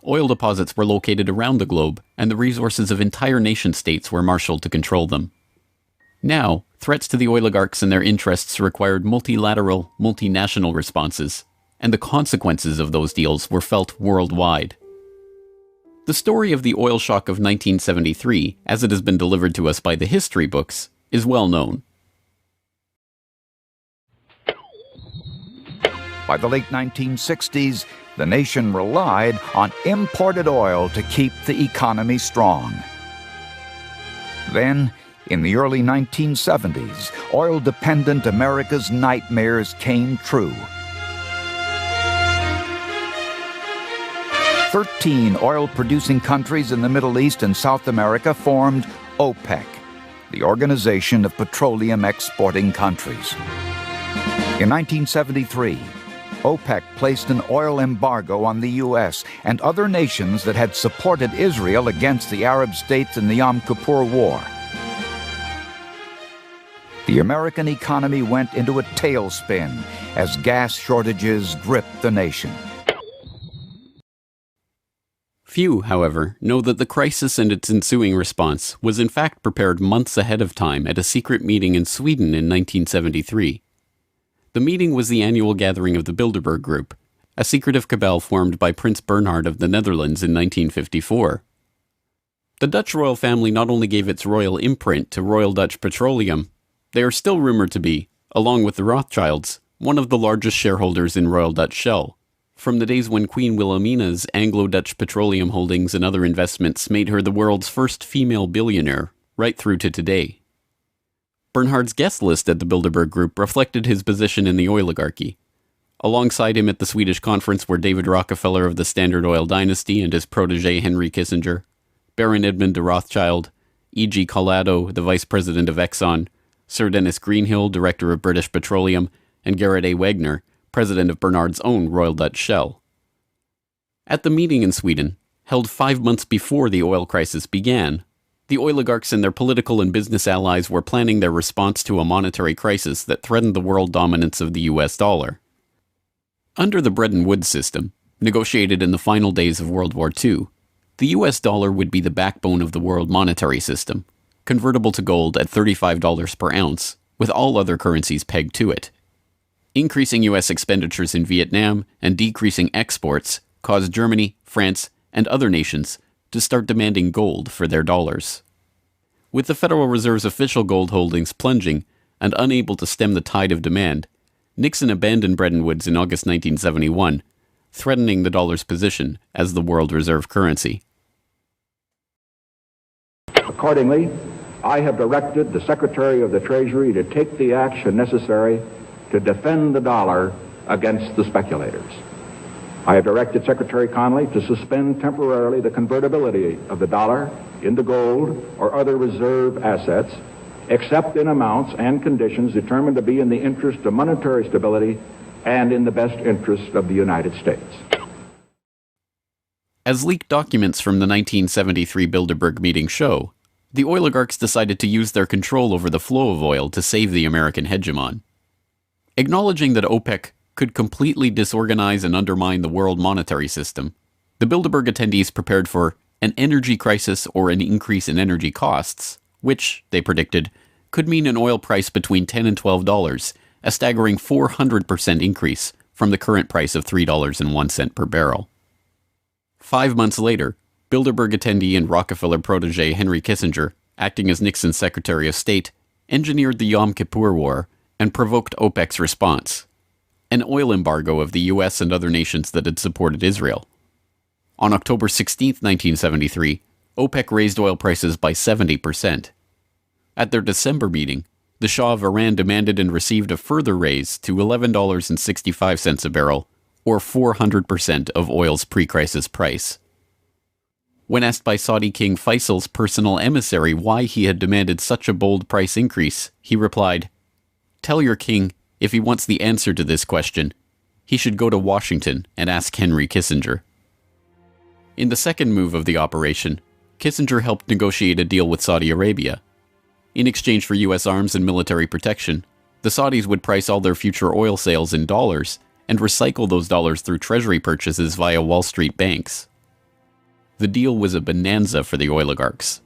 Oil deposits were located around the globe, and the resources of entire nation-states were marshaled to control them. Now, threats to the oligarchs and their interests required multilateral, multinational responses, and the consequences of those deals were felt worldwide. The story of the oil shock of 1973, as it has been delivered to us by the history books, is well known. By the late 1960s, the nation relied on imported oil to keep the economy strong. Then, in the early 1970s, oil-dependent America's nightmares came true. 13 oil-producing countries in the Middle East and South America formed OPEC, the Organization of Petroleum Exporting Countries. In 1973, OPEC placed an oil embargo on the U.S. and other nations that had supported Israel against the Arab states in the Yom Kippur War. The American economy went into a tailspin as gas shortages gripped the nation. Few, however, know that the crisis and its ensuing response was in fact prepared months ahead of time at a secret meeting in Sweden in 1973. The meeting was the annual gathering of the Bilderberg Group, a secretive cabal formed by Prince Bernhard of the Netherlands in 1954. The Dutch royal family not only gave its royal imprint to Royal Dutch Petroleum, they are still rumored to be, along with the Rothschilds, one of the largest shareholders in Royal Dutch Shell, from the days when Queen Wilhelmina's Anglo-Dutch petroleum holdings and other investments made her the world's first female billionaire, right through to today. Bernhard's guest list at the Bilderberg Group reflected his position in the oligarchy. Alongside him at the Swedish conference were David Rockefeller of the Standard Oil dynasty and his protege Henry Kissinger, Baron Edmund de Rothschild, E.G. Collado, the vice president of Exxon, Sir Dennis Greenhill, director of British Petroleum, and Gerrit A. Wagner, president of Bernhard's own Royal Dutch Shell. At the meeting in Sweden, held 5 months before the oil crisis began, the oligarchs and their political and business allies were planning their response to a monetary crisis that threatened the world dominance of the US dollar. Under the Bretton Woods system, negotiated in the final days of World War II, the US dollar would be the backbone of the world monetary system, convertible to gold at $35 per ounce, with all other currencies pegged to it. Increasing US expenditures in Vietnam and decreasing exports caused Germany, France, and other nations to start demanding gold for their dollars. With the Federal Reserve's official gold holdings plunging and unable to stem the tide of demand, Nixon abandoned Bretton Woods in August 1971, threatening the dollar's position as the world reserve currency. Accordingly, I have directed the Secretary of the Treasury to take the action necessary to defend the dollar against the speculators. I have directed Secretary Connally to suspend temporarily the convertibility of the dollar into gold or other reserve assets, except in amounts and conditions determined to be in the interest of monetary stability and in the best interest of the United States. As leaked documents from the 1973 Bilderberg meeting show, the oligarchs decided to use their control over the flow of oil to save the American hegemon. Acknowledging that OPEC could completely disorganize and undermine the world monetary system, the Bilderberg attendees prepared for an energy crisis or an increase in energy costs, which, they predicted, could mean an oil price between $10 and $12, a staggering 400% increase from the current price of $3.01 per barrel. 5 months later, Bilderberg attendee and Rockefeller protege Henry Kissinger, acting as Nixon's Secretary of State, engineered the Yom Kippur War and provoked OPEC's response, an oil embargo of the US and other nations that had supported Israel. On October 16, 1973, OPEC raised oil prices by 70%. At their December meeting, the Shah of Iran demanded and received a further raise to $11.65 a barrel, or 400% of oil's pre-crisis price. When asked by Saudi King Faisal's personal emissary why he had demanded such a bold price increase, he replied, "Tell your king, if he wants the answer to this question, he should go to Washington and ask Henry Kissinger." In the second move of the operation, Kissinger helped negotiate a deal with Saudi Arabia. In exchange for U.S. arms and military protection, the Saudis would price all their future oil sales in dollars and recycle those dollars through treasury purchases via Wall Street banks. The deal was a bonanza for the oligarchs.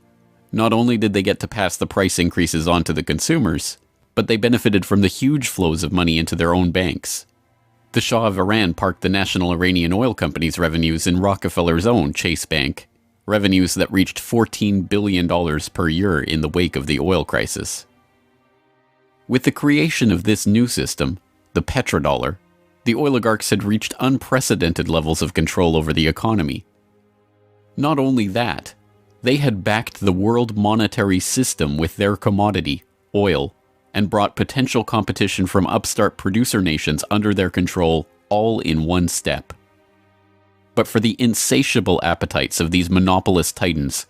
Not only did they get to pass the price increases on to the consumers, but they benefited from the huge flows of money into their own banks. The Shah of Iran parked the National Iranian Oil Company's revenues in Rockefeller's own Chase Bank, revenues that reached $14 billion per year in the wake of the oil crisis. With the creation of this new system, the petrodollar, the oligarchs had reached unprecedented levels of control over the economy. Not only that, they had backed the world monetary system with their commodity, oil, and brought potential competition from upstart producer nations under their control all in one step. But for the insatiable appetites of these monopolist titans,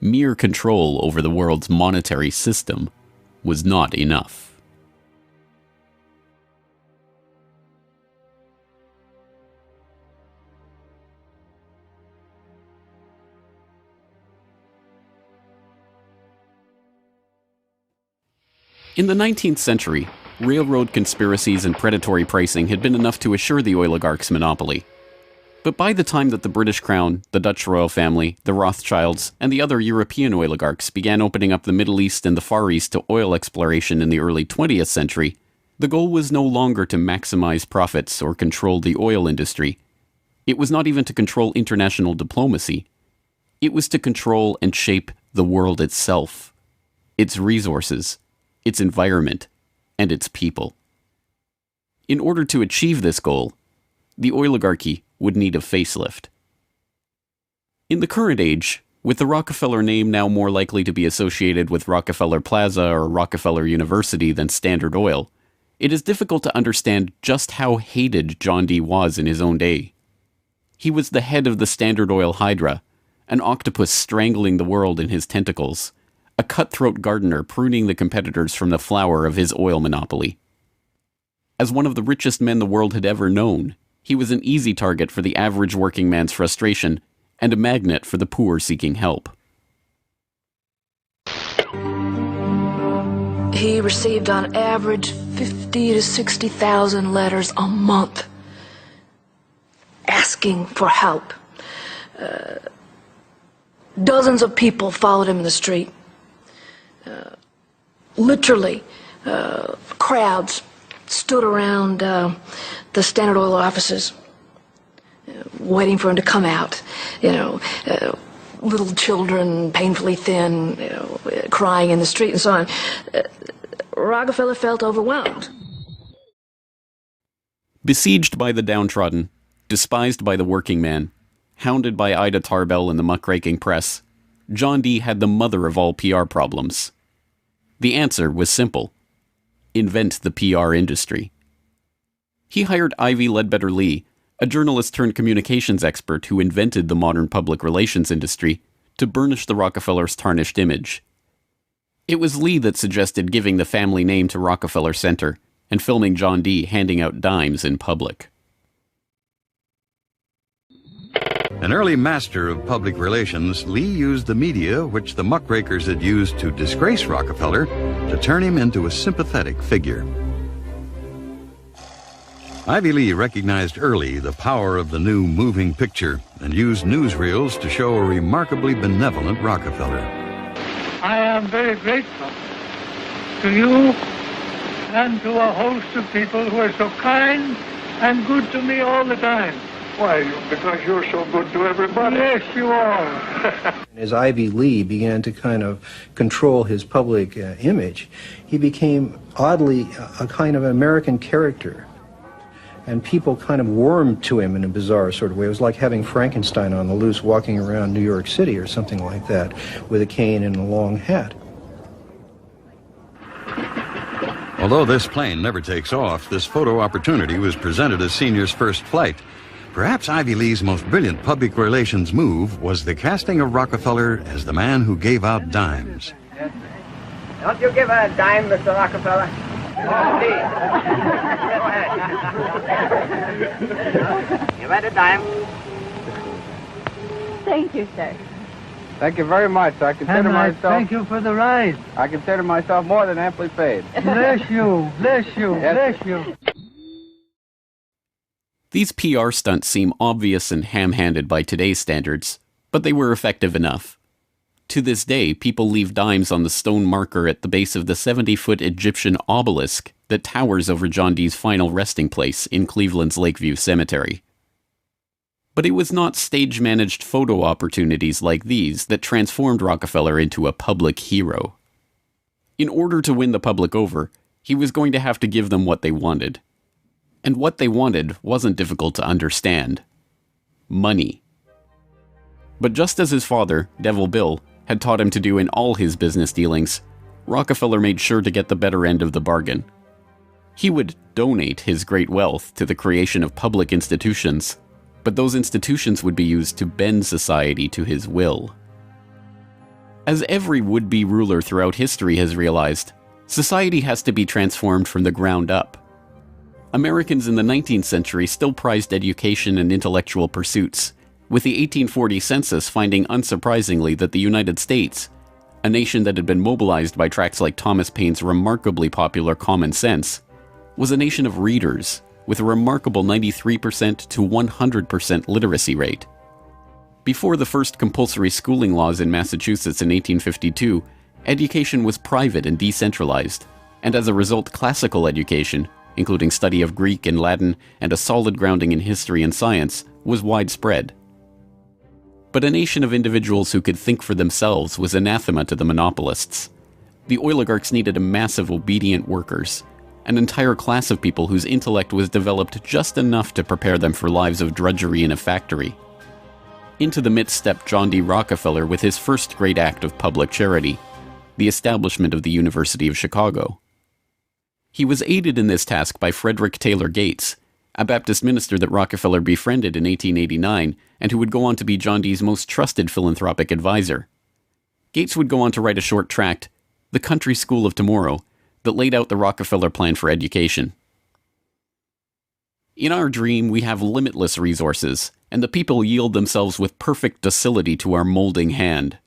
mere control over the world's monetary system was not enough. In the 19th century, railroad conspiracies and predatory pricing had been enough to assure the oligarchs' monopoly. But by the time that the British Crown, the Dutch royal family, the Rothschilds, and the other European oligarchs began opening up the Middle East and the Far East to oil exploration in the early 20th century, the goal was no longer to maximize profits or control the oil industry. It was not even to control international diplomacy. It was to control and shape the world itself, its resources, its environment, and its people. In order to achieve this goal, the oligarchy would need a facelift. In the current age, with the Rockefeller name now more likely to be associated with Rockefeller Plaza or Rockefeller University than Standard Oil, it is difficult to understand just how hated John D. was in his own day. He was the head of the Standard Oil Hydra, an octopus strangling the world in his tentacles, a cutthroat gardener pruning the competitors from the flower of his oil monopoly. As one of the richest men the world had ever known, he was an easy target for the average working man's frustration and a magnet for the poor seeking help. He received on average 50 to 60,000 letters a month asking for help. Dozens of people followed him in the street. Literally, crowds stood around the Standard Oil offices, waiting for him to come out. Little children, painfully thin, crying in the street and so on. Rockefeller felt overwhelmed. Besieged by the downtrodden, despised by the working man, hounded by Ida Tarbell and the muckraking press, John D. had the mother of all PR problems. The answer was simple: invent the PR industry. He hired Ivy Ledbetter Lee, a journalist turned communications expert who invented the modern public relations industry, to burnish the Rockefellers' tarnished image. It was Lee that suggested giving the family name to Rockefeller Center and filming John D. handing out dimes in public. An early master of public relations, Lee used the media which the muckrakers had used to disgrace Rockefeller to turn him into a sympathetic figure. Ivy Lee recognized early the power of the new moving picture and used newsreels to show a remarkably benevolent Rockefeller. I am very grateful to you and to a host of people who are so kind and good to me all the time. Why? Because you're so good to everybody. Yes, you are. As Ivy Lee began to kind of control his public image, he became oddly a kind of American character. And people kind of warmed to him in a bizarre sort of way. It was like having Frankenstein on the loose walking around New York City or something like that, with a cane and a long hat. Although this plane never takes off, this photo opportunity was presented as Senior's first flight. Perhaps Ivy Lee's most brilliant public relations move was the casting of Rockefeller as the man who gave out dimes. Don't you give her a dime, Mr. Rockefeller? Oh, please. Give her a dime. Thank you, sir. Thank you very much. I consider myself... Thank you for the ride. I consider myself more than amply paid. Bless you, bless you, Yes. bless you. These PR stunts seem obvious and ham-handed by today's standards, but they were effective enough. To this day, people leave dimes on the stone marker at the base of the 70-foot Egyptian obelisk that towers over John Dee's final resting place in Cleveland's Lakeview Cemetery. But it was not stage-managed photo opportunities like these that transformed Rockefeller into a public hero. In order to win the public over, he was going to have to give them what they wanted. And what they wanted wasn't difficult to understand. Money. But just as his father, Devil Bill, had taught him to do in all his business dealings, Rockefeller made sure to get the better end of the bargain. He would donate his great wealth to the creation of public institutions, but those institutions would be used to bend society to his will. As every would-be ruler throughout history has realized, society has to be transformed from the ground up. Americans in the 19th century still prized education and intellectual pursuits, with the 1840 census finding unsurprisingly that the United States, a nation that had been mobilized by tracts like Thomas Paine's remarkably popular Common Sense, was a nation of readers, with a remarkable 93% to 100% literacy rate. Before the first compulsory schooling laws in Massachusetts in 1852, education was private and decentralized, and as a result classical education, including study of Greek and Latin and a solid grounding in history and science, was widespread. But a nation of individuals who could think for themselves was anathema to the monopolists. The oligarchs needed a mass of obedient workers, an entire class of people whose intellect was developed just enough to prepare them for lives of drudgery in a factory. Into the midst stepped John D. Rockefeller with his first great act of public charity, the establishment of the University of Chicago. He was aided in this task by Frederick Taylor Gates, a Baptist minister that Rockefeller befriended in 1889 and who would go on to be John Dee's most trusted philanthropic advisor. Gates would go on to write a short tract, The Country School of Tomorrow, that laid out the Rockefeller plan for education. In our dream, we have limitless resources, and the people yield themselves with perfect docility to our molding hand.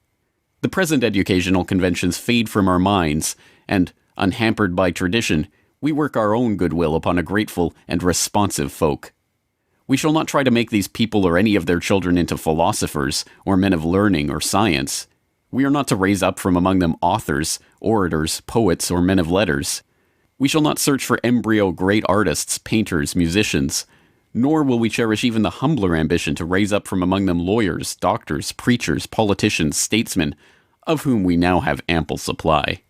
The present educational conventions fade from our minds, and, unhampered by tradition, we work our own goodwill upon a grateful and responsive folk. We shall not try to make these people or any of their children into philosophers, or men of learning or science. We are not to raise up from among them authors, orators, poets, or men of letters. We shall not search for embryo great artists, painters, musicians, nor will we cherish even the humbler ambition to raise up from among them lawyers, doctors, preachers, politicians, statesmen, of whom we now have ample supply.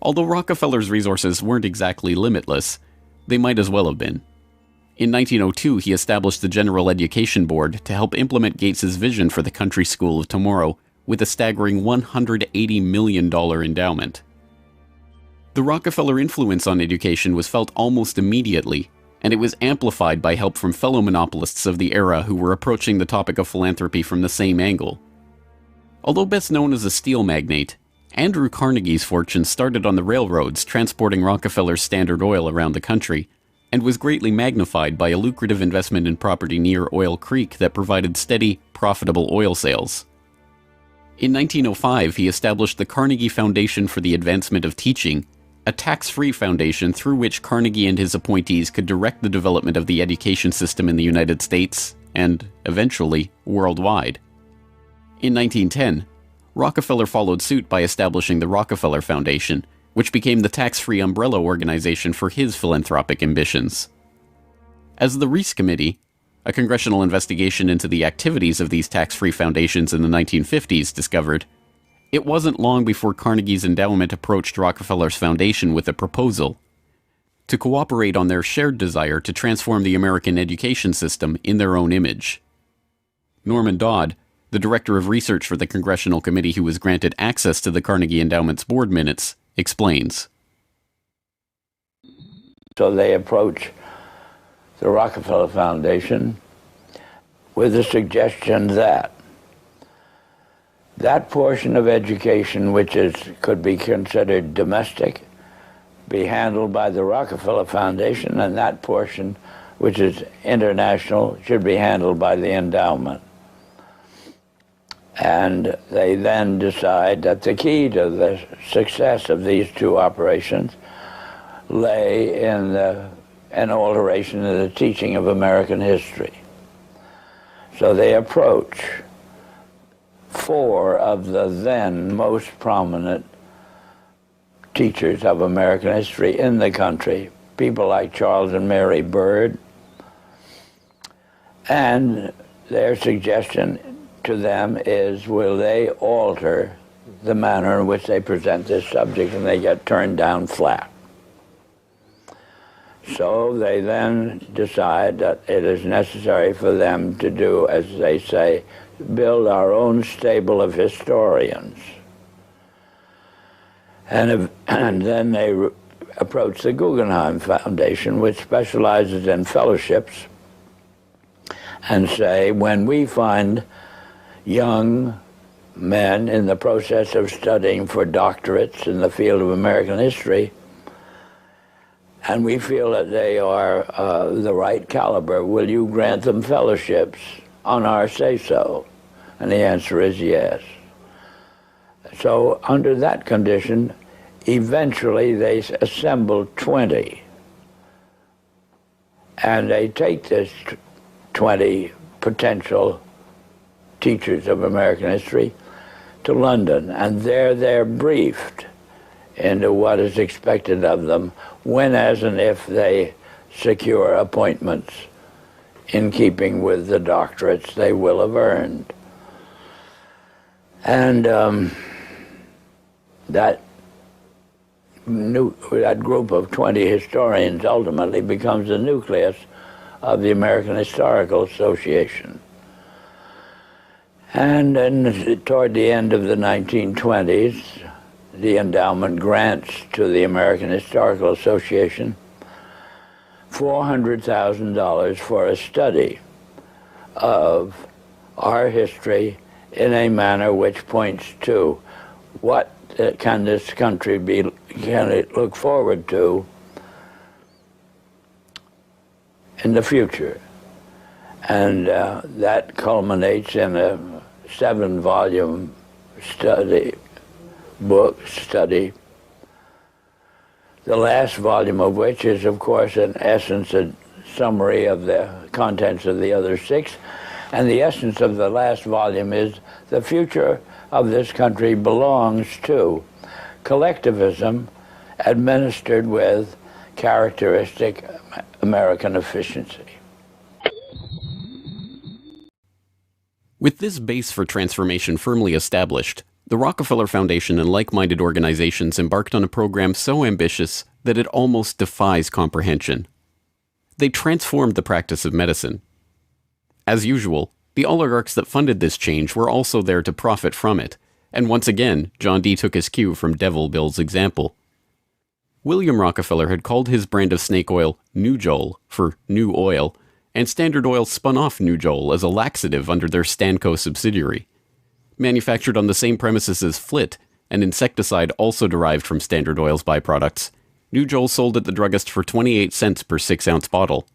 Although Rockefeller's resources weren't exactly limitless, they might as well have been. In 1902, he established the General Education Board to help implement Gates's vision for the Country School of Tomorrow with a staggering $180 million endowment. The Rockefeller influence on education was felt almost immediately, and it was amplified by help from fellow monopolists of the era who were approaching the topic of philanthropy from the same angle. Although best known as a steel magnate, Andrew Carnegie's fortune started on the railroads transporting Rockefeller's Standard Oil around the country, and was greatly magnified by a lucrative investment in property near Oil Creek that provided steady, profitable oil sales. In 1905, he established the Carnegie Foundation for the Advancement of Teaching, a tax-free foundation through which Carnegie and his appointees could direct the development of the education system in the United States, and, eventually, worldwide. In 1910, Rockefeller followed suit by establishing the Rockefeller Foundation, which became the tax-free umbrella organization for his philanthropic ambitions. As the Reese Committee, a congressional investigation into the activities of these tax-free foundations in the 1950s, discovered, it wasn't long before Carnegie's endowment approached Rockefeller's foundation with a proposal to cooperate on their shared desire to transform the American education system in their own image. Norman Dodd, the director of research for the congressional committee who was granted access to the Carnegie Endowment's board minutes, explains. So they approach the Rockefeller Foundation with the suggestion that that portion of education which could be considered domestic be handled by the Rockefeller Foundation, and that portion which is international should be handled by the endowment. And they then decide that the key to the success of these two operations lay in an alteration in the teaching of American history. So they approach four of the then most prominent teachers of American history in the country, people like Charles and Mary Bird, and their suggestion to them is, will they alter the manner in which they present this subject, and they get turned down flat. So they then decide that it is necessary for them to do, as they say, build our own stable of historians. And then they approach the Guggenheim Foundation, which specializes in fellowships, and say, when we find young men in the process of studying for doctorates in the field of American history, and we feel that they are the right caliber, will you grant them fellowships on our say-so? And the answer is yes. So under that condition, eventually they assemble 20. And they take this 20 potential teachers of American history to London, and there they're briefed into what is expected of them when, as and if they secure appointments in keeping with the doctorates they will have earned. And that group of 20 historians ultimately becomes the nucleus of the American Historical Association. And then toward the end of the 1920s, the endowment grants to the American Historical Association $400,000 for a study of our history in a manner which points to what can this country can it look forward to in the future. And that culminates in a 7-volume study, the last volume of which is, of course, in essence, a summary of the contents of the other 6. And the essence of the last volume is the future of this country belongs to collectivism administered with characteristic American efficiency. With this base for transformation firmly established, the Rockefeller Foundation and like-minded organizations embarked on a program so ambitious that it almost defies comprehension. They transformed the practice of medicine. As usual, the oligarchs that funded this change were also there to profit from it, and once again, John D. took his cue from Devil Bill's example. William Rockefeller had called his brand of snake oil Nujol for new oil, and Standard Oil spun off Nujol as a laxative under their Stanco subsidiary. Manufactured on the same premises as Flit, an insecticide also derived from Standard Oil's byproducts, Nujol sold at the druggist for 28 cents per 6-ounce bottle.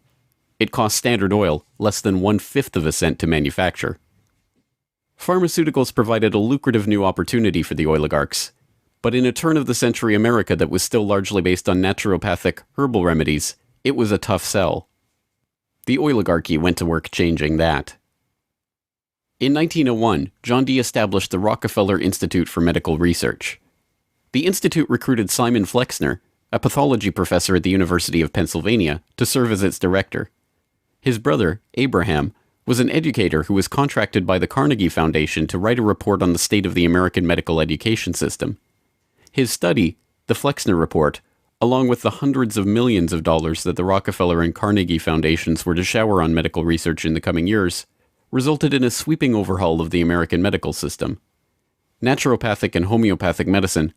It cost Standard Oil less than 1/5 of a cent to manufacture. Pharmaceuticals provided a lucrative new opportunity for the oligarchs, but in a turn-of-the-century America that was still largely based on naturopathic herbal remedies, it was a tough sell. The oligarchy went to work changing that. In 1901, John D. established the Rockefeller Institute for Medical Research. The institute recruited Simon Flexner, a pathology professor at the University of Pennsylvania, to serve as its director. His brother, Abraham, was an educator who was contracted by the Carnegie Foundation to write a report on the state of the American medical education system. His study, the Flexner Report, along with the hundreds of millions of dollars that the Rockefeller and Carnegie Foundations were to shower on medical research in the coming years, resulted in a sweeping overhaul of the American medical system. Naturopathic and homeopathic medicine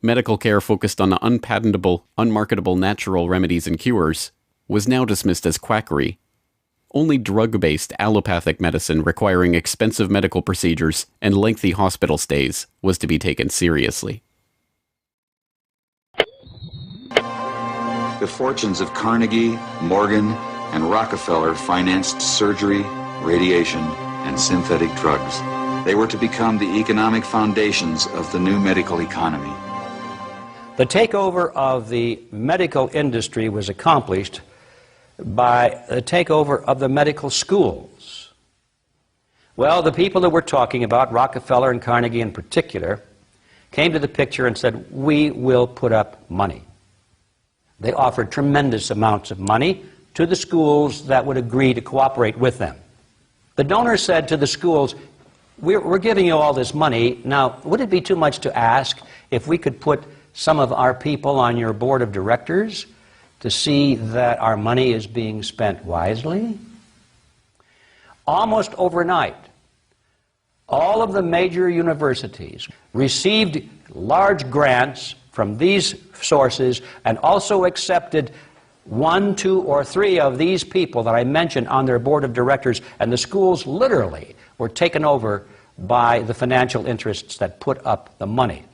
medical care focused on unpatentable, unmarketable natural remedies and cures, was now dismissed as quackery. Only drug-based allopathic medicine requiring expensive medical procedures and lengthy hospital stays was to be taken seriously. The fortunes of Carnegie, Morgan, and Rockefeller financed surgery, radiation, and synthetic drugs. They were to become the economic foundations of the new medical economy. The takeover of the medical industry was accomplished by the takeover of the medical schools. Well, the people that we're talking about, Rockefeller and Carnegie in particular, came to the picture and said, we will put up money. They offered tremendous amounts of money to the schools that would agree to cooperate with them. The donors said to the schools, we're giving you all this money. Now, would it be too much to ask if we could put some of our people on your board of directors to see that our money is being spent wisely? Almost overnight, all of the major universities received large grants from these sources and also accepted 1, 2, or 3 of these people that I mentioned on their board of directors, and the schools literally were taken over by the financial interests that put up the money.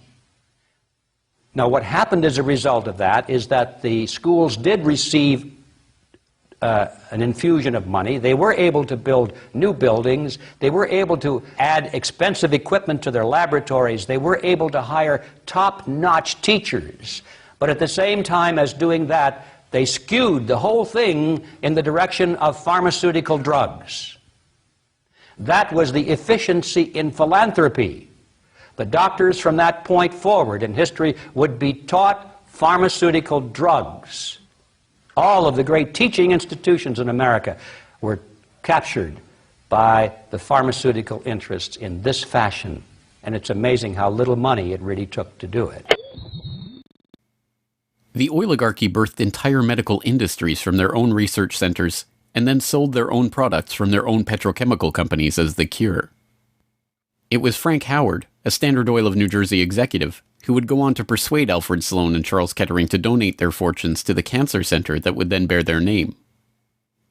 Now, what happened as a result of that is that the schools did receive an infusion of money. They were able to build new buildings. They were able to add expensive equipment to their laboratories. They were able to hire top-notch teachers. But at the same time as doing that, they skewed the whole thing in the direction of pharmaceutical drugs. That was the efficiency in philanthropy. The doctors from that point forward in history would be taught pharmaceutical drugs. All of the great teaching institutions in America were captured by the pharmaceutical interests in this fashion. And it's amazing how little money it really took to do it. The oligarchy birthed entire medical industries from their own research centers and then sold their own products from their own petrochemical companies as the cure. It was Frank Howard, a Standard Oil of New Jersey executive, who would go on to persuade Alfred Sloan and Charles Kettering to donate their fortunes to the cancer center that would then bear their name.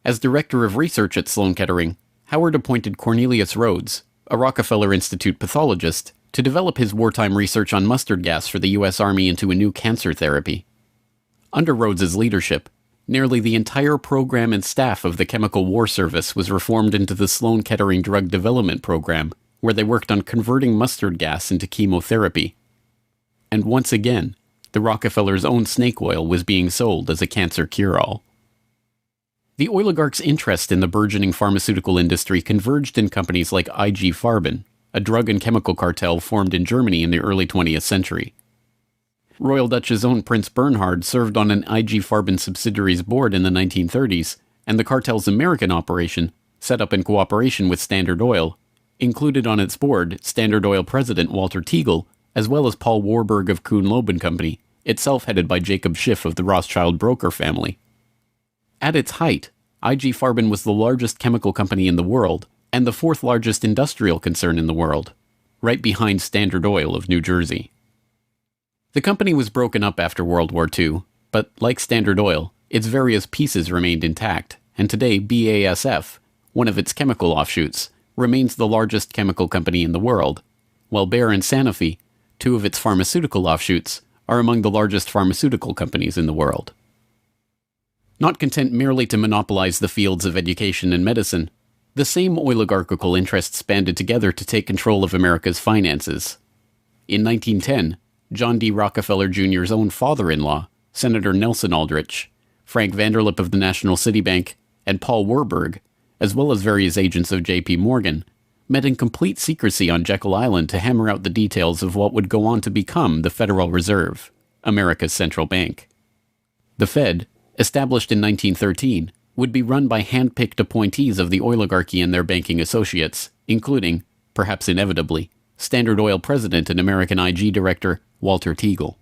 As director of research at Sloan Kettering, Howard appointed Cornelius Rhodes, a Rockefeller Institute pathologist, to develop his wartime research on mustard gas for the U.S. Army into a new cancer therapy. Under Rhodes's leadership, nearly the entire program and staff of the Chemical War Service was reformed into the Sloan Kettering Drug Development Program, where they worked on converting mustard gas into chemotherapy. And once again, the Rockefellers' own snake oil was being sold as a cancer cure-all. The oligarchs' interest in the burgeoning pharmaceutical industry converged in companies like IG Farben, a drug and chemical cartel formed in Germany in the early 20th century. Royal Dutch's own Prince Bernhard served on an IG Farben subsidiary's board in the 1930s, and the cartel's American operation, set up in cooperation with Standard Oil, included on its board Standard Oil president Walter Teagle, as well as Paul Warburg of Kuhn-Loeb and Company, itself headed by Jacob Schiff of the Rothschild broker family. At its height, IG Farben was the largest chemical company in the world, and the 4th largest industrial concern in the world, right behind Standard Oil of New Jersey. The company was broken up after World War II, but like Standard Oil, its various pieces remained intact, and today BASF, one of its chemical offshoots, remains the largest chemical company in the world, while Bayer and Sanofi, 2 of its pharmaceutical offshoots, are among the largest pharmaceutical companies in the world. Not content merely to monopolize the fields of education and medicine, the same oligarchical interests banded together to take control of America's finances. In 1910, John D. Rockefeller Jr.'s own father-in-law, Senator Nelson Aldrich, Frank Vanderlip of the National City Bank, and Paul Warburg, as well as various agents of J.P. Morgan, met in complete secrecy on Jekyll Island to hammer out the details of what would go on to become the Federal Reserve, America's central bank. The Fed, established in 1913, would be run by hand-picked appointees of the oligarchy and their banking associates, including, perhaps inevitably, Standard Oil president and American IG director Walter Teagle.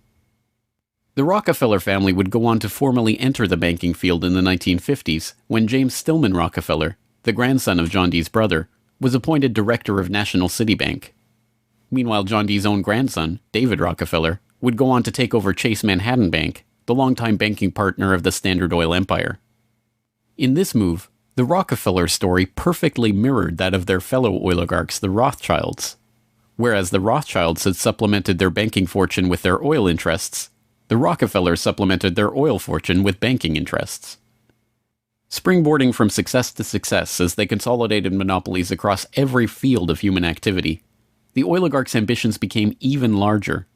The Rockefeller family would go on to formally enter the banking field in the 1950s when James Stillman Rockefeller, the grandson of John D's brother, was appointed director of National City Bank. Meanwhile, John D's own grandson, David Rockefeller, would go on to take over Chase Manhattan Bank, the longtime banking partner of the Standard Oil empire. In this move, the Rockefeller story perfectly mirrored that of their fellow oligarchs, the Rothschilds. Whereas the Rothschilds had supplemented their banking fortune with their oil interests, the Rockefellers supplemented their oil fortune with banking interests. Springboarding from success to success as they consolidated monopolies across every field of human activity, the oligarchs' ambitions became even larger.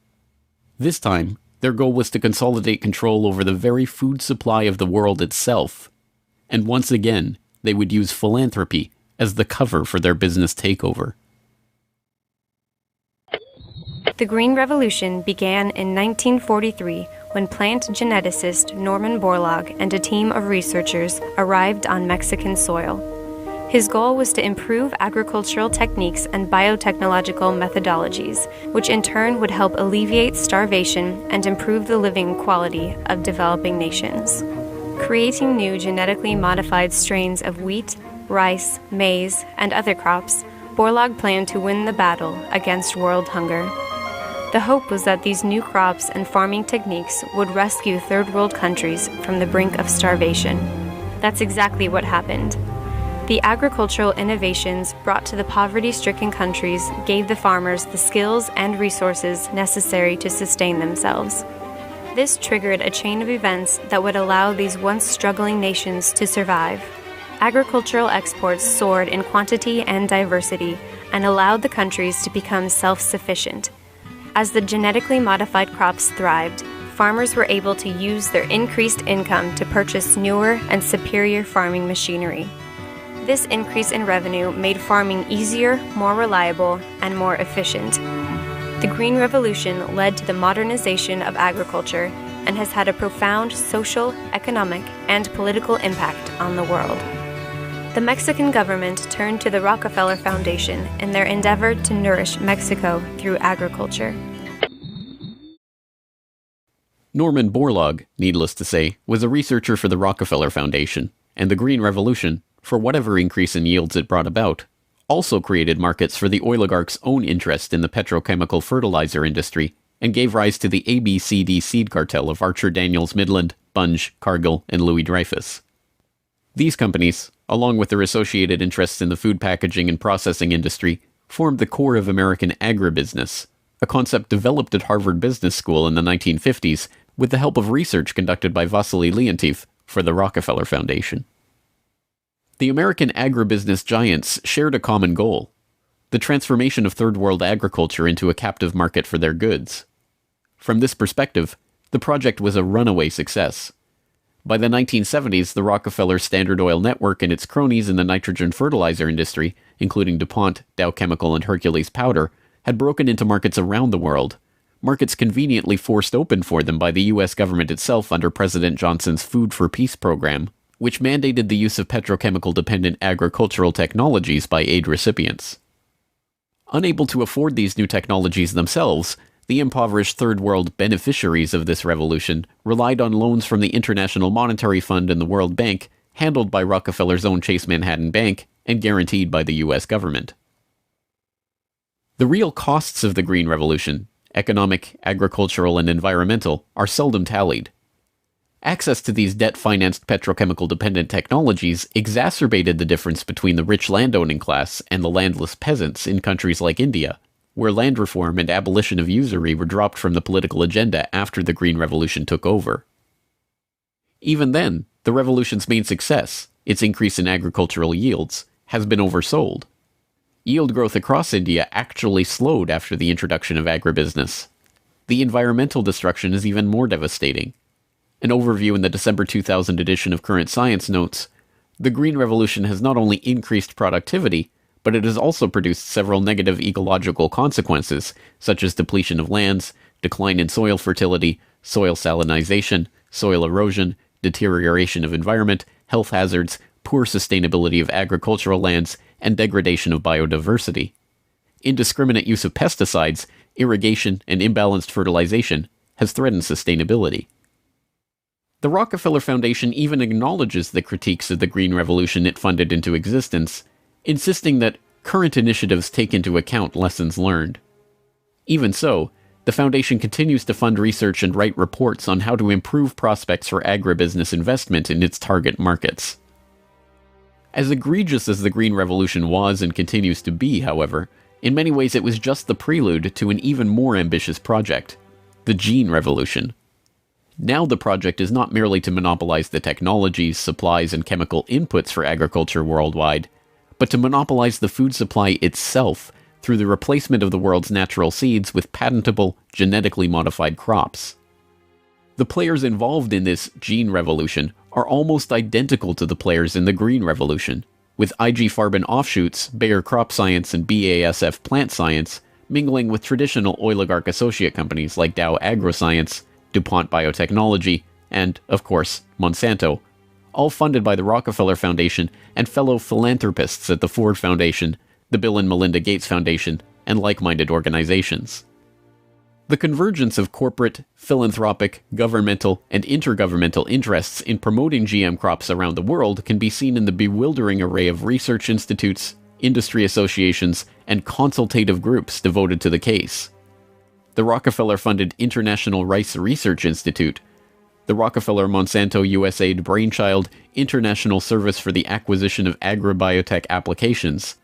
This time, their goal was to consolidate control over the very food supply of the world itself. And once again, they would use philanthropy as the cover for their business takeover. The Green Revolution began in 1943 when plant geneticist Norman Borlaug and a team of researchers arrived on Mexican soil. His goal was to improve agricultural techniques and biotechnological methodologies, which in turn would help alleviate starvation and improve the living quality of developing nations. Creating new genetically modified strains of wheat, rice, maize, and other crops, Borlaug planned to win the battle against world hunger. The hope was that these new crops and farming techniques would rescue third world countries from the brink of starvation. That's exactly what happened. The agricultural innovations brought to the poverty-stricken countries gave the farmers the skills and resources necessary to sustain themselves. This triggered a chain of events that would allow these once struggling nations to survive. Agricultural exports soared in quantity and diversity and allowed the countries to become self-sufficient. As the genetically modified crops thrived, farmers were able to use their increased income to purchase newer and superior farming machinery. This increase in revenue made farming easier, more reliable, and more efficient. The Green Revolution led to the modernization of agriculture and has had a profound social, economic, and political impact on the world. The Mexican government turned to the Rockefeller Foundation in their endeavor to nourish Mexico through agriculture. Norman Borlaug, needless to say, was a researcher for the Rockefeller Foundation, and the Green Revolution, for whatever increase in yields it brought about, also created markets for the oligarchs' own interest in the petrochemical fertilizer industry and gave rise to the ABCD seed cartel of Archer Daniels Midland, Bunge, Cargill, and Louis Dreyfus. These companies, along with their associated interests in the food packaging and processing industry, formed the core of American agribusiness, a concept developed at Harvard Business School in the 1950s with the help of research conducted by Vasily Leontief for the Rockefeller Foundation. The American agribusiness giants shared a common goal: the transformation of third world agriculture into a captive market for their goods. From this perspective, the project was a runaway success. By the 1970s, the Rockefeller Standard Oil network and its cronies in the nitrogen fertilizer industry, including DuPont, Dow Chemical, and Hercules Powder, had broken into markets around the world, markets conveniently forced open for them by the U.S. government itself under President Johnson's Food for Peace program, which mandated the use of petrochemical-dependent agricultural technologies by aid recipients. Unable to afford these new technologies themselves, the impoverished Third World beneficiaries of this revolution relied on loans from the International Monetary Fund and the World Bank, handled by Rockefeller's own Chase Manhattan Bank and guaranteed by the U.S. government. The real costs of the Green Revolution, economic, agricultural, and environmental, are seldom tallied. Access to these debt-financed petrochemical-dependent technologies exacerbated the difference between the rich landowning class and the landless peasants in countries like India, where land reform and abolition of usury were dropped from the political agenda after the Green Revolution took over. Even then, the revolution's main success, its increase in agricultural yields, has been oversold. Yield growth across India actually slowed after the introduction of agribusiness. The environmental destruction is even more devastating. An overview in the December 2000 edition of Current Science notes, the Green Revolution has not only increased productivity, but it has also produced several negative ecological consequences, such as depletion of lands, decline in soil fertility, soil salinization, soil erosion, deterioration of environment, health hazards, poor sustainability of agricultural lands, and degradation of biodiversity. Indiscriminate use of pesticides, irrigation, and imbalanced fertilization has threatened sustainability. The Rockefeller Foundation even acknowledges the critiques of the Green Revolution it funded into existence, insisting that current initiatives take into account lessons learned. Even so, The foundation continues to fund research and write reports on how to improve prospects for agribusiness investment in its target markets. As egregious as the Green Revolution was and continues to be, however, in many ways it was just the prelude to an even more ambitious project, the Gene Revolution. Now the project is not merely to monopolize the technologies, supplies, and chemical inputs for agriculture worldwide, but to monopolize the food supply itself through the replacement of the world's natural seeds with patentable, genetically modified crops. The players involved in this Gene Revolution are almost identical to the players in the Green Revolution, with IG Farben offshoots, Bayer Crop Science and BASF Plant Science, mingling with traditional oligarch associate companies like Dow AgroScience, DuPont Biotechnology, and, of course, Monsanto, all funded by the Rockefeller Foundation and fellow philanthropists at the Ford Foundation, the Bill and Melinda Gates Foundation, and like-minded organizations. The convergence of corporate, philanthropic, governmental, and intergovernmental interests in promoting GM crops around the world can be seen in the bewildering array of research institutes, industry associations, and consultative groups devoted to the case. The Rockefeller-funded International Rice Research Institute, the Rockefeller-Monsanto USAID Brainchild International Service for the Acquisition of Agribiotech Applications,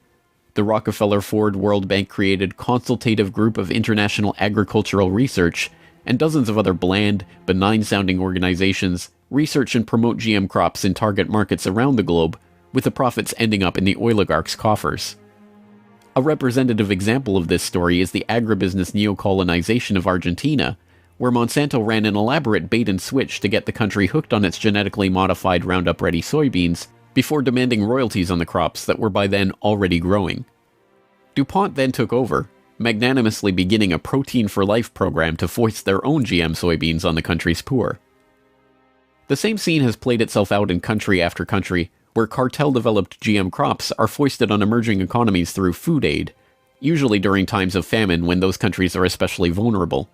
the Rockefeller-Ford World Bank-created Consultative Group of International Agricultural Research, and dozens of other bland, benign-sounding organizations research and promote GM crops in target markets around the globe, with the profits ending up in the oligarchs' coffers. A representative example of this story is the agribusiness neocolonization of Argentina, where Monsanto ran an elaborate bait-and-switch to get the country hooked on its genetically modified Roundup-ready soybeans before demanding royalties on the crops that were by then already growing. DuPont then took over, magnanimously beginning a Protein for Life program to foist their own GM soybeans on the country's poor. The same scene has played itself out in country after country, where cartel-developed GM crops are foisted on emerging economies through food aid, usually during times of famine when those countries are especially vulnerable.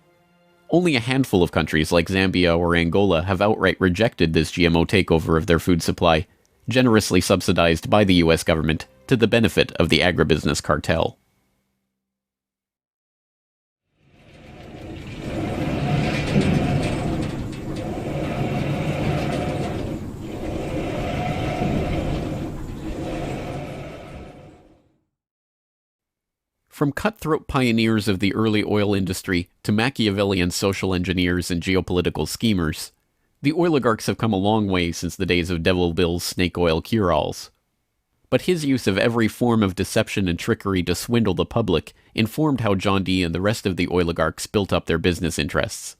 Only a handful of countries like Zambia or Angola have outright rejected this GMO takeover of their food supply, generously subsidized by the US government to the benefit of the agribusiness cartel. From cutthroat pioneers of the early oil industry to Machiavellian social engineers and geopolitical schemers, the oligarchs have come a long way since the days of Devil Bill's snake oil cure-alls. But his use of every form of deception and trickery to swindle the public informed how John D. and the rest of the oligarchs built up their business interests.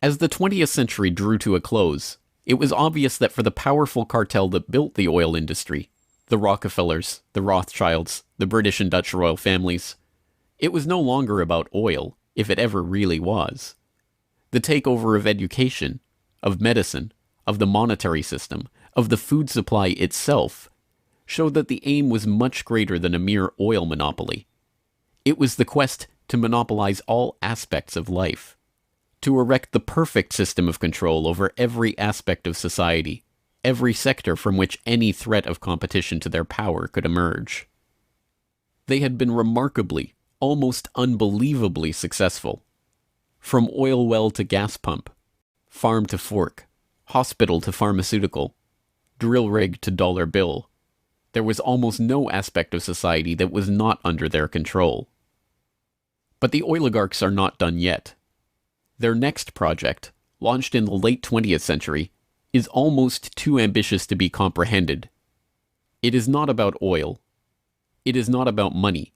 As the 20th century drew to a close, it was obvious that for the powerful cartel that built the oil industry, the Rockefellers, the Rothschilds, the British and Dutch royal families, it was no longer about oil, if it ever really was. The takeover of education, of medicine, of the monetary system, of the food supply itself, showed that the aim was much greater than a mere oil monopoly. It was the quest to monopolize all aspects of life, to erect the perfect system of control over every aspect of society, every sector from which any threat of competition to their power could emerge. They had been remarkably, almost unbelievably successful. From oil well to gas pump, farm to fork, hospital to pharmaceutical, drill rig to dollar bill, there was almost no aspect of society that was not under their control. But the oligarchs are not done yet. Their next project, launched in the late 20th century, is almost too ambitious to be comprehended. It is not about oil. It is not about money.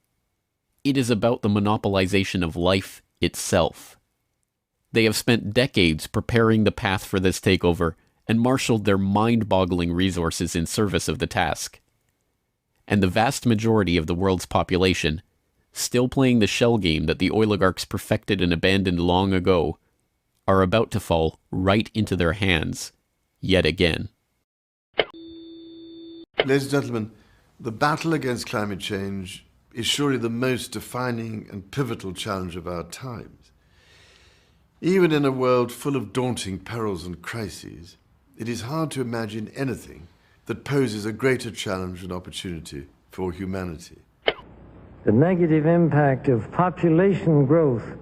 It is about the monopolization of life itself. They have spent decades preparing the path for this takeover and marshaled their mind-boggling resources in service of the task. And the vast majority of the world's population, still playing the shell game that the oligarchs perfected and abandoned long ago, are about to fall right into their hands, yet again. Ladies and gentlemen, the battle against climate change is surely the most defining and pivotal challenge of our times. Even in a world full of daunting perils and crises, it is hard to imagine anything that poses a greater challenge and opportunity for humanity. The negative impact of population growth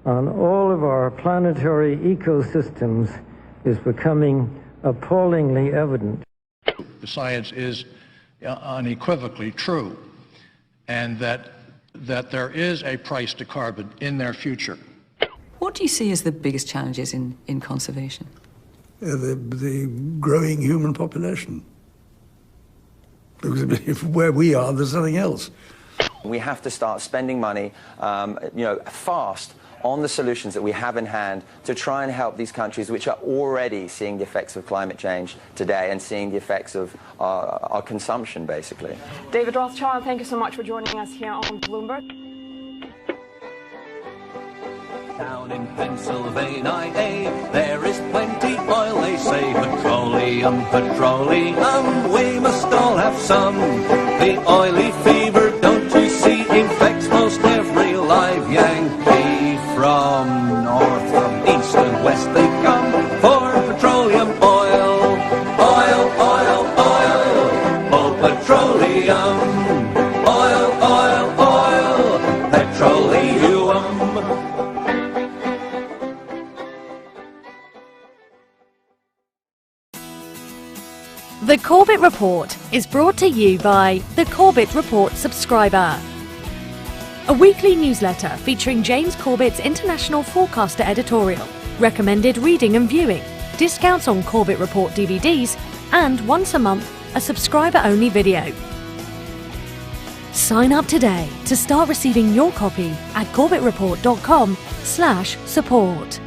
on all of our planetary ecosystems is becoming appallingly evident. The science is unequivocally true, and that there is a price to carbon in their future. What do you see as the biggest challenges in conservation? The growing human population. Because where we are, there's nothing else. We have to start spending money, fast on the solutions that we have in hand to try and help these countries which are already seeing the effects of climate change today and seeing the effects of our consumption, basically. David Rothschild, thank you so much for joining us here on Bloomberg. Down in Pennsylvania, there is plenty oil, they say. Petroleum, petroleum, we must all have some. The oily fever, don't you see, infects most every live Yankee. From north, from east and west they come for petroleum oil. Oil, oil, oil, oh petroleum. Oil, oil, oil, petroleum. The Corbett Report is brought to you by the Corbett Report subscriber, a weekly newsletter featuring James Corbett's International Forecaster editorial, recommended reading and viewing, discounts on Corbett Report DVDs, and once a month, a subscriber-only video. Sign up today to start receiving your copy at corbettreport.com/support.